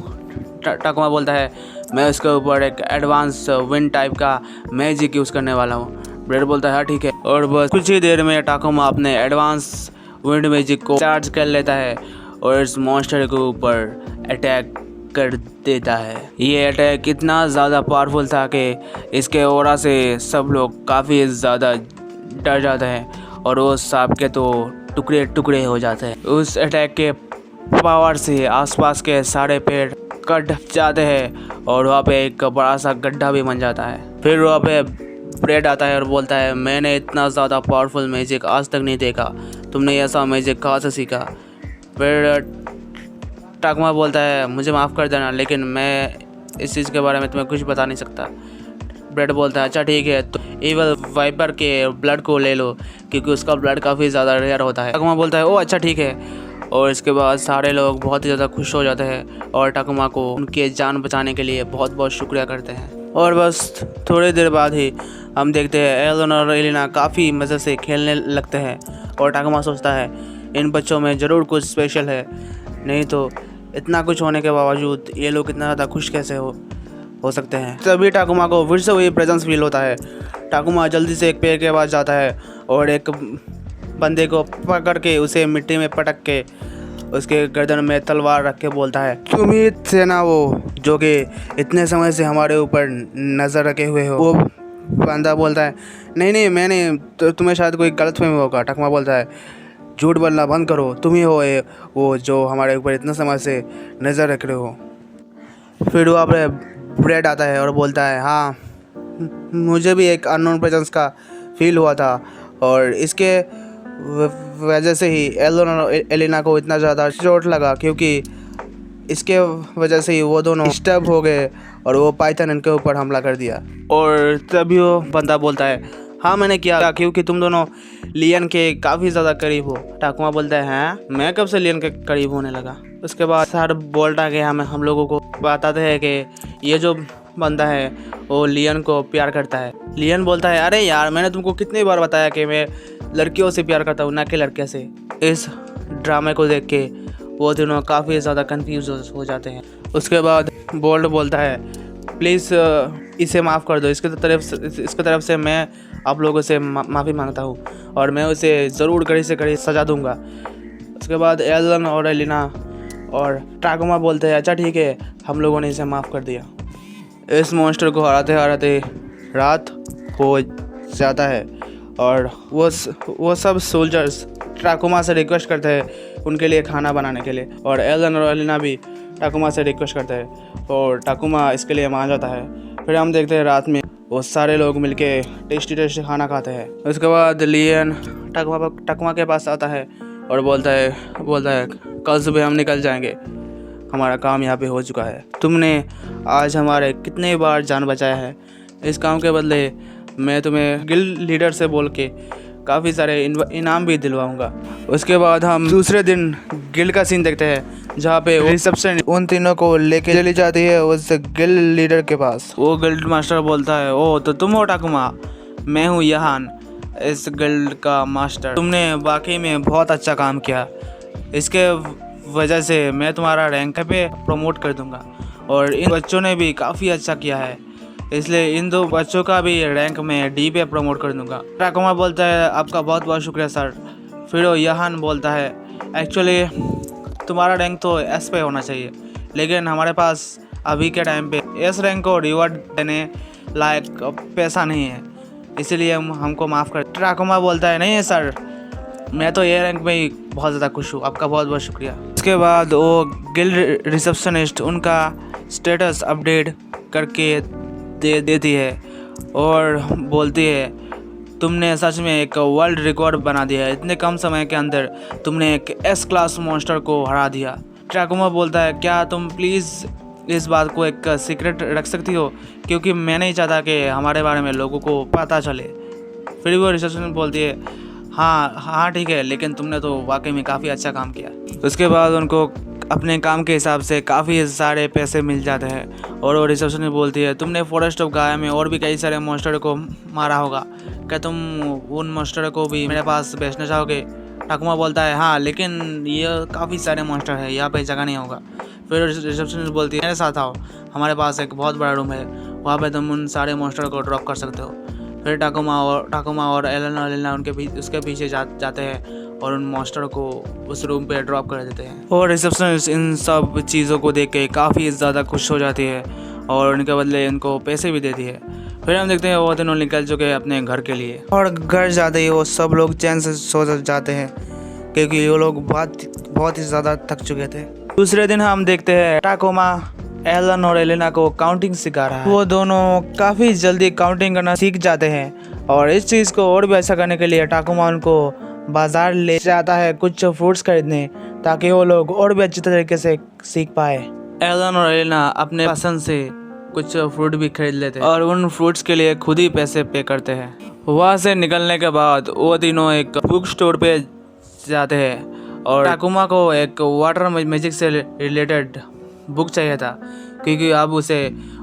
A: टाकुमा बोलता है, मैं उसके ऊपर एक एडवांस विंड टाइप का मैजिक यूज़ करने वाला हूँ। ब्रेड बोलता है, हाँ ठीक है। और बस कुछ ही देर में टाकुमा अपने एडवांस विंड मैजिक को चार्ज कर लेता है और इस मॉन्स्टर के ऊपर अटैक कर देता है। ये अटैक इतना ज़्यादा पावरफुल था कि इसके ऑरा से सब लोग काफ़ी ज़्यादा डर जाते हैं और वो सांप के तो टुकड़े टुकड़े हो जाते हैं। उस अटैक के पावर से आसपास के सारे पेड़ कट जाते हैं और वहाँ पे एक बड़ा सा गड्ढा भी बन जाता है। फिर वहाँ पे ब्रेड आता है और बोलता है मैंने इतना ज़्यादा पावरफुल मैजिक आज तक नहीं देखा, तुमने ऐसा मैजिक कहाँ से सीखा। फिर टाकुमा बोलता है मुझे माफ़ कर देना, लेकिन मैं इस चीज़ के बारे में तुम्हें कुछ बता नहीं सकता। ब्रेड बोलता है अच्छा ठीक है, तो इवल वाइपर के ब्लड को ले लो क्योंकि उसका ब्लड काफ़ी ज़्यादा रेयर होता है। टाकुमा बोलता है ओ अच्छा ठीक है, और इसके बाद सारे लोग बहुत ही ज़्यादा खुश हो जाते हैं और टाकुमा को उनके जान बचाने के लिए बहुत बहुत शुक्रिया करते हैं। और बस थोड़ी देर बाद ही हम देखते हैं एलन और एलिना काफ़ी मज़े से खेलने लगते हैं और टाकुमा सोचता है इन बच्चों में ज़रूर कुछ स्पेशल है, नहीं तो इतना कुछ होने के बावजूद ये लोग इतना ज़्यादा खुश कैसे हो सकते हैं। तभी टाकुमा को फिर से वही प्रेजेंस फील होता है। टाकुमा जल्दी से एक पेड़ के पास जाता है और एक बंदे को पकड़ के उसे मिट्टी में पटक के उसके गर्दन में तलवार रख के बोलता है तुम ही थे ना वो जो कि इतने समय से हमारे ऊपर नज़र रखे हुए हो। वो बंदा बोलता है नहीं मैंने तो तुम्हें शायद कोई गलतफहमी होगा। टाकुमा बोलता है झूठ बोलना बंद करो, तुम ही हो वो जो हमारे ऊपर इतने समय से नज़र रख रहे हो। फिर वहाँ पर ब्रेड आता है और बोलता है हाँ मुझे भी एक अननोन प्रेजेंस का फील हुआ था और इसके वजह से ही एलन और एलिना को इतना ज़्यादा चोट लगा, क्योंकि इसके वजह से ही वो दोनों डिस्टर्ब हो गए और वो पाइथन इनके ऊपर हमला कर दिया। और तभी वो बंदा बोलता है हाँ मैंने किया क्योंकि तुम दोनों लियन के काफ़ी ज़्यादा करीब हो। टाकुमा बोलता है हाँ मैं कब से लियन के करीब होने लगा। उसके बाद सर बोल्टा के हम लोगों को बताते हैं कि ये जो बंदा है वो लियन को प्यार करता है। लियन बोलता है अरे यार मैंने तुमको कितनी बार बताया कि मैं लड़कियों से प्यार करता हूँ ना कि लड़के से। इस ड्रामे को देख के वो दोनों काफ़ी ज़्यादा कंफ्यूज हो जाते हैं। उसके बाद बोल्ट बोलता है प्लीज़ इसे माफ़ कर दो, इसके तरफ से मैं आप लोगों से माफ़ी मांगता हूँ और मैं उसे ज़रूर कड़ी से कड़ी सज़ा दूँगा। उसके बाद एलन और एलिना और टाकुमा बोलते हैं अच्छा ठीक है, हम लोगों ने इसे माफ़ कर दिया। इस मॉन्स्टर को हराते हराते रात हो जाता है और वो सब सोल्जर्स टाकुमा से रिक्वेस्ट करते हैं उनके लिए खाना बनाने के लिए, और एलन और एलिना भी टाकुमा से रिक्वेस्ट करते हैं और टाकुमा इसके लिए मान जाता है। फिर हम देखते हैं रात में वो सारे लोग मिलके टेस्टी खाना खाते हैं। उसके बाद लियन टाकुमा के पास आता है और बोलता है कल सुबह हम निकल जाएंगे, हमारा काम यहाँ पे हो चुका है। तुमने आज हमारे कितने बार जान बचाया है, इस काम के बदले मैं तुम्हें गिल्ड लीडर से बोल के काफ़ी सारे इनाम भी दिलवाऊंगा। उसके बाद हम दूसरे दिन गिल्ड का सीन देखते हैं जहाँ पे रिसेप्शन उन तीनों को लेके चली जाती है उस गिल्ड लीडर के पास। वो गिल्ड मास्टर बोलता है ओ तो तुम हो टाकुमा, मैं हूँ यहान, इस गिल्ड का मास्टर। तुमने वाकई में बहुत अच्छा काम किया, इसके वजह से मैं तुम्हारा रैंक पे प्रमोट कर दूंगा और इन बच्चों ने भी काफ़ी अच्छा किया है, इसलिए इन दो बच्चों का भी रैंक में डी पे प्रमोट कर दूंगा। टाकुमा बोलता है आपका बहुत बहुत शुक्रिया सर। फिर वो यहान बोलता है एक्चुअली तुम्हारा रैंक तो एस पे होना चाहिए, लेकिन हमारे पास अभी के टाइम पे एस रैंक को रिवॉर्ड देने लायक पैसा नहीं है, इसीलिए हमको माफ़ कर। टाकुमा बोलता है नहीं है सर, मैं तो ये रैंक में ही बहुत ज़्यादा खुश हूँ, आपका बहुत बहुत शुक्रिया। उसके बाद वो गिल्ड रिसेप्शनिस्ट उनका स्टेटस अपडेट करके देती है और बोलती है तुमने सच में एक वर्ल्ड रिकॉर्ड बना दिया है, इतने कम समय के अंदर तुमने एक एस क्लास मॉन्स्टर को हरा दिया। टाकुमा बोलता है क्या तुम प्लीज़ इस बात को एक सीक्रेट रख सकती हो, क्योंकि मैं नहीं चाहता कि हमारे बारे में लोगों को पता चले। फिर वो रिसेप्शन बोलती है हाँ ठीक है, लेकिन तुमने तो वाकई में काफ़ी अच्छा काम किया। उसके बाद उनको अपने काम के हिसाब से काफ़ी सारे पैसे मिल जाते हैं और वो रिसेप्शन में बोलती है तुमने फॉरेस्ट ऑफ गाया में और भी कई सारे मॉन्स्टर को मारा होगा, क्या तुम उन मॉन्स्टर को भी मेरे पास बेचना चाहोगे। टाकुमा बोलता है हाँ, लेकिन ये काफ़ी सारे मॉन्स्टर है, यहाँ पे जगह नहीं होगा। फिर रिसेप्शन बोलती है मेरे साथ आओ, हमारे पास एक बहुत बड़ा रूम है, वहाँ पे तुम उन सारे मॉन्स्टर को ड्रॉप कर सकते हो। फिर टाकुमा और एलेना उसके पीछे जाते हैं और उन मॉन्स्टर को उस रूम पे ड्रॉप कर देते हैं। और रिसेप्शनिस्ट इन सब चीज़ों को देख के काफ़ी ज़्यादा खुश हो जाती है और उनके बदले उनको पैसे भी देती है। फिर हम देखते हैं वो दोनों निकल चुके हैं अपने घर के लिए और घर जाते ही वो सब लोग चैन से सो जाते हैं क्योंकि वो लोग बहुत ही ज़्यादा थक चुके थे। दूसरे दिन हम देखते हैं टाकुमा एलन और एलेना को काउंटिंग सिखा रहा है। वो दोनों काफ़ी जल्दी काउंटिंग करना सीख जाते हैं और इस चीज़ को और भी अच्छा करने के लिए टाकुमा उनको बाजार ले जाता है कुछ फ्रूट्स खरीदने, ताकि वो लोग और भी अच्छी तरीके से सीख पाए। एलन और एलेना अपने पसंद से कुछ फ्रूट भी खरीद लेते हैं और उन फ्रूट्स के लिए खुद ही पैसे पे करते हैं। वहाँ से निकलने के बाद वो तीनों एक बुक स्टोर पे जाते हैं और टाकुमा को एक वाटर मैजिक से रिलेटेड बुक चाहिए था, क्योंकि अब उसे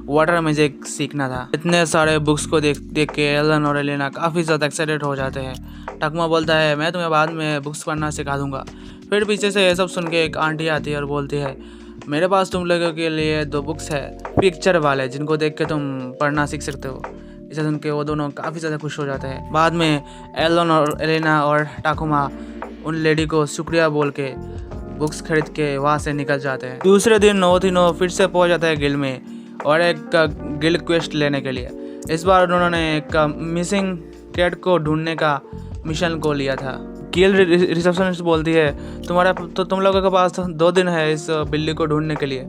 A: वाटर मैजिक सीखना था। इतने सारे बुक्स को देख के एलन और एलेना काफ़ी ज़्यादा एक्साइटेड हो जाते हैं। टाकुमा बोलता है मैं तुम्हें बाद में बुक्स पढ़ना सिखा दूंगा। फिर पीछे से ये सब सुन के एक आंटी आती है और बोलती है मेरे पास तुम लोगों के लिए 2 बुक्स है पिक्चर वाले, जिनको देख के तुम पढ़ना सीख सकते हो। इसे सुन के वो दोनों काफ़ी ज़्यादा खुश हो जाते हैं। बाद में एलन और एलेना और टाकुमा उन लेडी को शुक्रिया बोल के बुक्स खरीद के वहाँ से निकल जाते हैं। दूसरे दिन वो तीनों फिर से पहुँच जाते हैं गिल्ड में और एक गिल्ड क्वेस्ट लेने के लिए। इस बार उन्होंने एक मिसिंग कैट को ढूंढने का मिशन को लिया था। गिल्ड रिसेप्शनिस्ट बोलती है तुम लोगों के पास 2 दिन है इस बिल्ली को ढूंढने के लिए,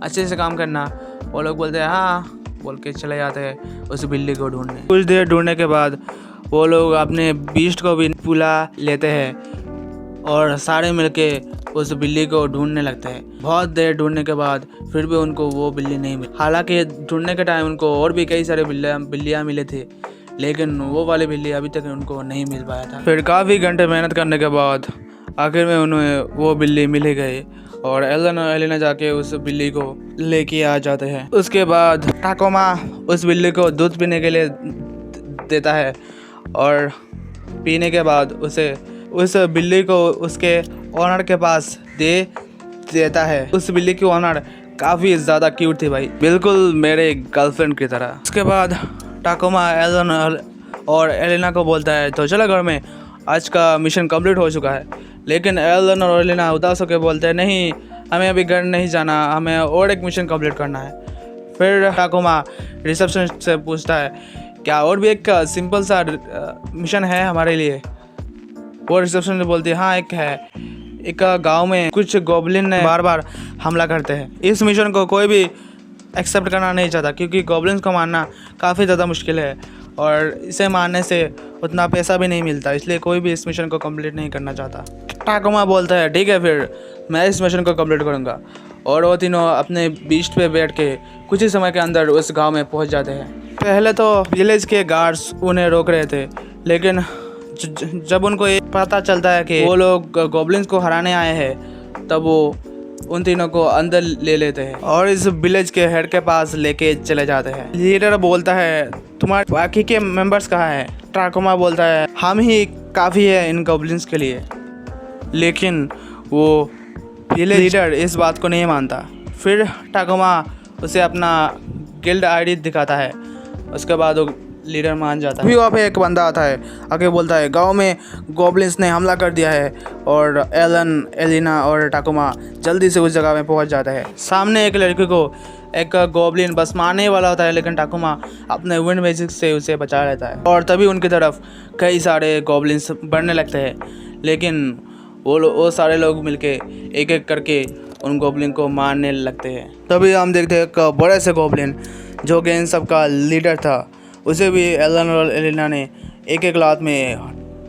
A: अच्छे से काम करना। वो लोग बोलते हैं हाँ बोल के चले जाते हैं उस बिल्ली को ढूंढने। कुछ देर ढूंढने के बाद वो लोग अपने बीस्ट को भी बुला लेते हैं और सारे मिलके उस बिल्ली को ढूंढने लगते हैं। बहुत देर ढूंढने के बाद फिर भी उनको वो बिल्ली नहीं मिली। हालांकि ढूंढने के टाइम उनको और भी कई सारे बिल्लियाँ मिले थे, लेकिन वो वाली बिल्ली अभी तक उनको नहीं मिल पाया था। फिर काफ़ी घंटे मेहनत करने के बाद आखिर में उन्हें वो बिल्ली मिल गई और एलन और एलेना जाके उस बिल्ली को लेके आ जाते हैं। उसके बाद टाकुमा उस बिल्ली को दूध पीने के लिए देता है और पीने के बाद उसे उस बिल्ली को उसके ओनर के पास दे देता है। उस बिल्ली की ओनर काफ़ी ज़्यादा क्यूट थी भाई, बिल्कुल मेरे गर्लफ्रेंड की तरह। उसके बाद टाकुमा एलन और एलेना को बोलता है तो चलो घर में, आज का मिशन कंप्लीट हो चुका है। लेकिन एलन और एलेना उदास होकर बोलते हैं नहीं हमें अभी घर नहीं जाना, हमें और एक मिशन कंप्लीट करना है। फिर टाकुमा रिसेप्शनिस्ट से पूछता है क्या और भी एक सिंपल सा मिशन है हमारे लिए। वो रिसेप्शनिस्ट बोलती है हाँ एक है, एक गांव में कुछ गॉब्लिन ने बार बार हमला करते हैं। इस मिशन को कोई भी एक्सेप्ट करना नहीं चाहता, क्योंकि गॉब्लिन्स को मारना काफ़ी ज़्यादा मुश्किल है और इसे मारने से उतना पैसा भी नहीं मिलता, इसलिए कोई भी इस मिशन को कंप्लीट नहीं करना चाहता। टाकुमा बोलता है ठीक है फिर मैं इस मिशन को कंप्लीट करूँगा। और वो तीनों अपने बीस्ट पे बैठ के कुछ ही समय के अंदर उस गांव में पहुंच जाते हैं। पहले तो विलेज के गार्ड्स उन्हें रोक रहे थे, लेकिन जब उनको ये पता चलता है कि वो लोग गॉब्लिन्स को हराने आए हैं, तब वो उन तीनों को अंदर ले लेते हैं और इस विलेज के हेड के पास लेके चले जाते हैं। लीडर बोलता है तुम्हारे बाकी के मेंबर्स कहाँ हैं? टाकुमा बोलता है हम ही काफ़ी है इन गॉब्लिन्स के लिए, लेकिन वो विलेज लीडर इस बात को नहीं मानता। फिर टाकुमा उसे अपना गिल्ड आईडी दिखाता है, उसके बाद वो लीडर मान जाता है। फिर वहाँ पे एक बंदा आता है, आगे बोलता है गांव में गॉब्लिन्स ने हमला कर दिया है और एलन, एलेना और टाकुमा जल्दी से उस जगह में पहुंच जाता है। सामने एक लड़की को एक गॉब्लिन बस मारने वाला होता है, लेकिन टाकुमा अपने विंड मैजिक से उसे बचा लेता है और तभी उनकी तरफ कई सारे गॉब्लिन्स बढ़ने लगते हैं। लेकिन वो सारे लोग मिलके एक एक करके उन गॉब्लिन को मारने लगते हैं। तभी हम देखते हैं एक बड़े से गॉब्लिन जो कि इन सब का लीडर था, उसे भी एलन और एलेना ने एक एक लात में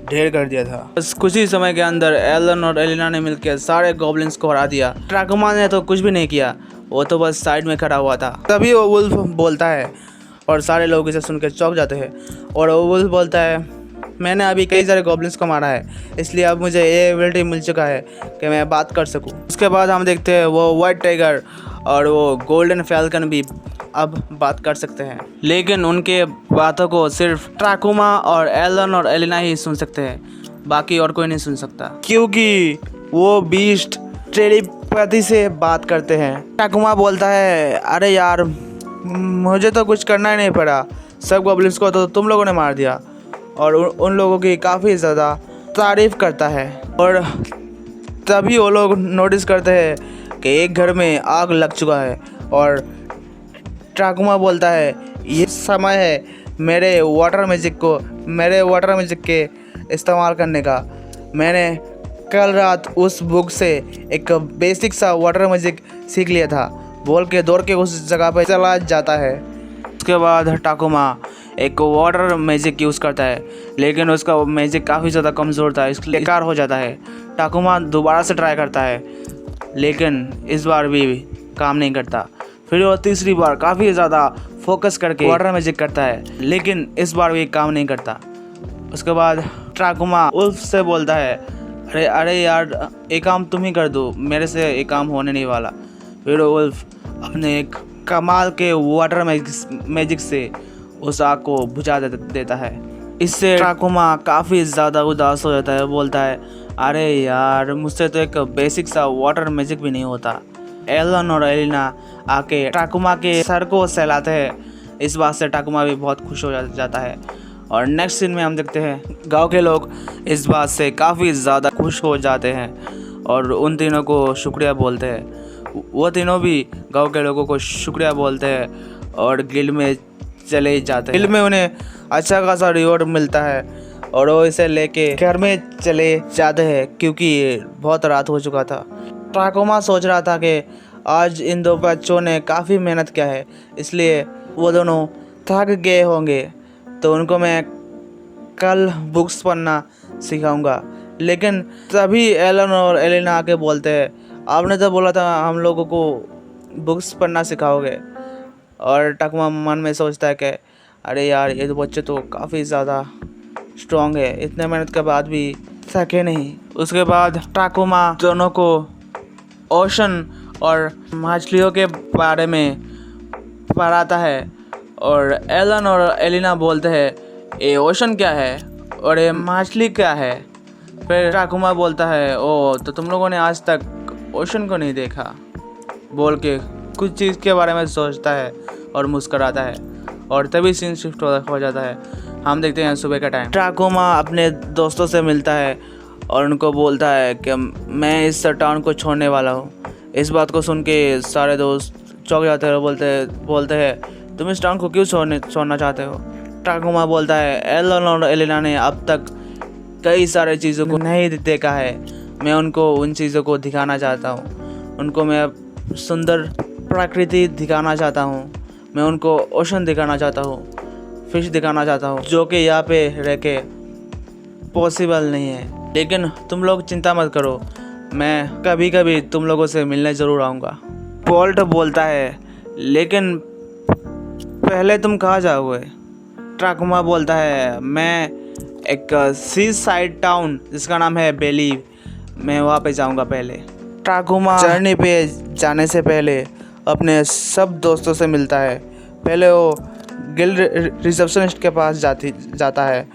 A: ढेर कर दिया था। बस कुछ ही समय के अंदर एलन और एलेना ने मिलकर सारे गॉब्लिन्स को हरा दिया। टाकुमा ने तो कुछ भी नहीं किया, वो तो बस साइड में खड़ा हुआ था। तभी वो वुल्फ बोलता है और सारे लोग इसे सुनकर चौंक जाते हैं और वो वुल्फ बोलता है मैंने अभी कई सारे गॉब्लिन्स को मारा है, इसलिए अब मुझे ये एबिलिटी मिल चुका है कि मैं बात कर सकूं। उसके बाद हम देखते हैं वो वाइट टाइगर और वो गोल्डन फैल्कन भी अब बात कर सकते हैं, लेकिन उनके बातों को सिर्फ टाकुमा और एलन और एलेना ही सुन सकते हैं, बाकी और कोई नहीं सुन सकता, क्योंकि वो बीस्ट टेलीपैथी से बात करते हैं। टाकुमा बोलता है अरे यार मुझे तो कुछ करना ही नहीं पड़ा, सब गॉब्लिन्स को तो तुम लोगों ने मार दिया, और उन लोगों की काफ़ी ज़्यादा तारीफ़ करता है। और तभी वो लोग नोटिस करते हैं कि एक घर में आग लग चुका है और टाकुमा बोलता है ये समय है मेरे वाटर मैजिक के इस्तेमाल करने का। मैंने कल रात उस बुक से एक बेसिक सा वाटर मैजिक सीख लिया था, बोल के दौड़ के उस जगह पे चला जाता है। उसके बाद टाकुमा एक वाटर मैजिक यूज़ करता है, लेकिन उसका मैजिक काफ़ी ज़्यादा कमज़ोर था, इसलिए बेकार हो जाता है। टाकुमा दोबारा से ट्राई करता है, लेकिन इस बार भी काम नहीं करता। फिर वो तीसरी बार काफ़ी ज़्यादा फोकस करके वाटर मैजिक करता है, लेकिन इस बार भी काम नहीं करता। उसके बाद टाकुमा उल्फ से बोलता है, अरे यार, एक काम तुम ही कर दो, मेरे से एक काम होने नहीं वाला। फिर उल्फ अपने एक कमाल के वाटर मैजिक से उस आग को बुझा देता है। इससे टाकुमा काफ़ी ज़्यादा उदास हो जाता है, बोलता है, अरे यार, मुझसे तो एक बेसिक सा वाटर मैजिक भी नहीं होता। एलन और एलिना आके टाकुमा के सर को सहलाते हैं। इस बात से टाकुमा भी बहुत खुश हो जाता है। और नेक्स्ट सीन में हम देखते हैं गांव के लोग इस बात से काफ़ी ज़्यादा खुश हो जाते हैं और उन तीनों को शुक्रिया बोलते हैं। वो तीनों भी गांव के लोगों को शुक्रिया बोलते हैं और गिल्ड में चले जाते हैं। गिल्ड में उन्हें अच्छा खासा रिवॉर्ड मिलता है और वो इसे लेके घर में चले जाते हैं, क्योंकि बहुत रात हो चुका था। टाकुमा सोच रहा था कि आज इन दो बच्चों ने काफ़ी मेहनत किया है, इसलिए वो दोनों थक गए होंगे, तो उनको मैं कल बुक्स पढ़ना सिखाऊंगा। लेकिन तभी एलन और एलिना आके बोलते हैं, आपने तो बोला था हम लोगों को बुक्स पढ़ना सिखाओगे। और टाकुमा मन में सोचता है कि अरे यार, ये तो बच्चे तो काफ़ी ज़्यादा स्ट्रॉन्ग है, इतने मेहनत के बाद भी थके नहीं। उसके बाद टाकुमा दोनों को ओशन और मछलियों के बारे में पढ़ाता है और एलन और एलिना बोलते हैं, ये ओशन क्या है और ये मछली क्या है। फिर टाकुमा बोलता है, ओ तो तुम लोगों ने आज तक ओशन को नहीं देखा, बोल के कुछ चीज़ के बारे में सोचता है और मुस्कराता है। और तभी सीन शिफ्ट हो जाता है। हम देखते हैं सुबह का टाइम। टाकुमा अपने दोस्तों से मिलता है और उनको बोलता है कि मैं इस टाउन को छोड़ने वाला हूँ। इस बात को सुन के सारे दोस्त चौंक जाते हैं और बोलते हैं, तुम इस टाउन को क्यों छोड़ना चाहते हो। टाकुमा बोलता है, एलन और एलिना ने अब तक कई सारे चीज़ों को नहीं देखा है, मैं उनको उन चीज़ों को दिखाना चाहता हूँ। उनको मैं सुंदर प्रकृति दिखाना चाहता हूँ, मैं उनको ओशन दिखाना चाहता हूँ, फिश दिखाना चाहता हूँ, जो कि यहाँ पे रह के पॉसिबल नहीं है। लेकिन तुम लोग चिंता मत करो, मैं कभी कभी तुम लोगों से मिलने ज़रूर आऊँगा। बोल्ट बोलता है, लेकिन पहले तुम कहाँ जाओगे। टाकुमा बोलता है, मैं एक सी साइड टाउन जिसका नाम है बेलीव, मैं वहाँ पे जाऊँगा पहले। टाकुमा जर्नी पे जाने से पहले अपने सब दोस्तों से मिलता है। पहले वो गिल्ड रिसेप्शनिस्ट के पास जाता है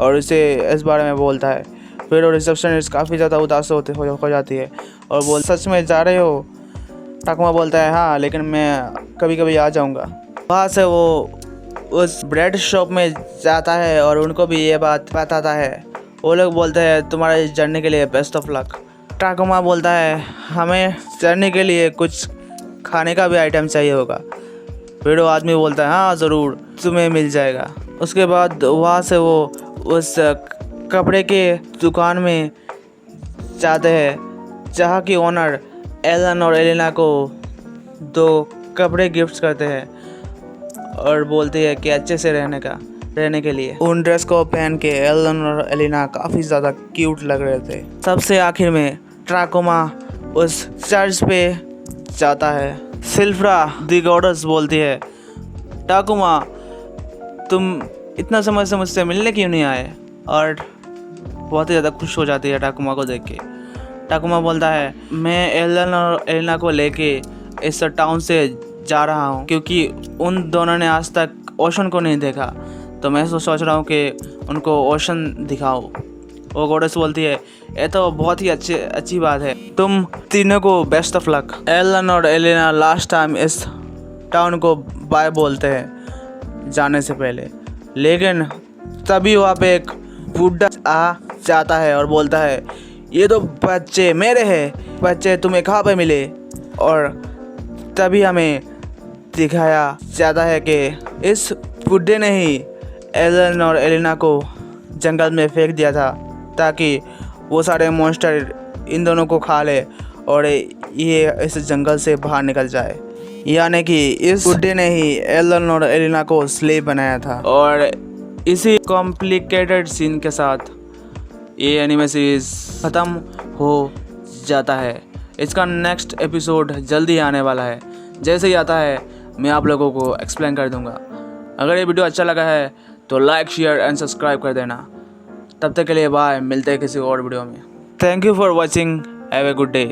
A: और उसे इस बारे में बोलता है। फिर वो रिसेप्शनिस्ट काफ़ी ज़्यादा उदास हो जाती है और बोल, सच में जा रहे हो। टाकुमा बोलता है, हाँ, लेकिन मैं कभी कभी आ जाऊँगा। वहाँ से वो उस ब्रेड शॉप में जाता है और उनको भी ये बात बताता है। वो लोग बोलते हैं, तुम्हारे जर्नी के लिए बेस्ट ऑफ लक। टाकुमा बोलता है, हमें जर्नी के लिए कुछ खाने का भी आइटम चाहिए होगा। फिर वो आदमी बोलता है, हाँ ज़रूर, तुम्हें मिल जाएगा। उसके बाद वहाँ से वो उस कपड़े के दुकान में जाते हैं, जहाँ की ओनर एलन और एलिना को 2 कपड़े गिफ्ट करते हैं और बोलती है कि अच्छे से रहने के लिए। उन ड्रेस को पहन के एलन और एलिना काफ़ी ज़्यादा क्यूट लग रहे थे। सबसे आखिर में टाकुमा उस चर्च पे जाता है। सिल्फ्रा दी गॉडेस बोलती है, टाकुमा, तुम इतना समय से मुझसे मिलने क्यों नहीं आए। और बहुत ही ज़्यादा खुश हो जाती है टाकुमा को देख के। टाकुमा बोलता है, मैं एलन और एलिना को लेके इस टाउन से जा रहा हूँ, क्योंकि उन दोनों ने आज तक ओशन को नहीं देखा, तो मैं सोच रहा हूँ कि उनको ओशन दिखाऊँ। वो गॉडेस बोलती है, ये तो बहुत ही अच्छी बात है, तुम तीनों को बेस्ट ऑफ लक। एलन और एलिना लास्ट टाइम इस टाउन को बाय बोलते हैं जाने से पहले, लेकिन तभी वहाँ पे एक बुढ़ा आ जाता है और बोलता है, ये तो बच्चे मेरे हैं, बच्चे तुम्हें कहाँ पे मिले। और तभी हमें दिखाया जाता है कि इस बुढ़े ने ही एलन और एलिना को जंगल में फेंक दिया था, ताकि वो सारे मॉन्स्टर इन दोनों को खा ले और ये इस जंगल से बाहर निकल जाए। यानी कि इस बुड्ढे ने ही एलन और एलिना को स्लेव बनाया था। और इसी कॉम्प्लिकेटेड सीन के साथ ये एनिमे सीरीज ख़त्म हो जाता है। इसका नेक्स्ट एपिसोड जल्दी आने वाला है। जैसे ही आता है मैं आप लोगों को एक्सप्लेन कर दूंगा। अगर ये वीडियो अच्छा लगा है तो लाइक शेयर एंड सब्सक्राइब कर देना। तब तक के लिए बाय, मिलते हैं किसी और वीडियो में। Thank you for watching, have a good day.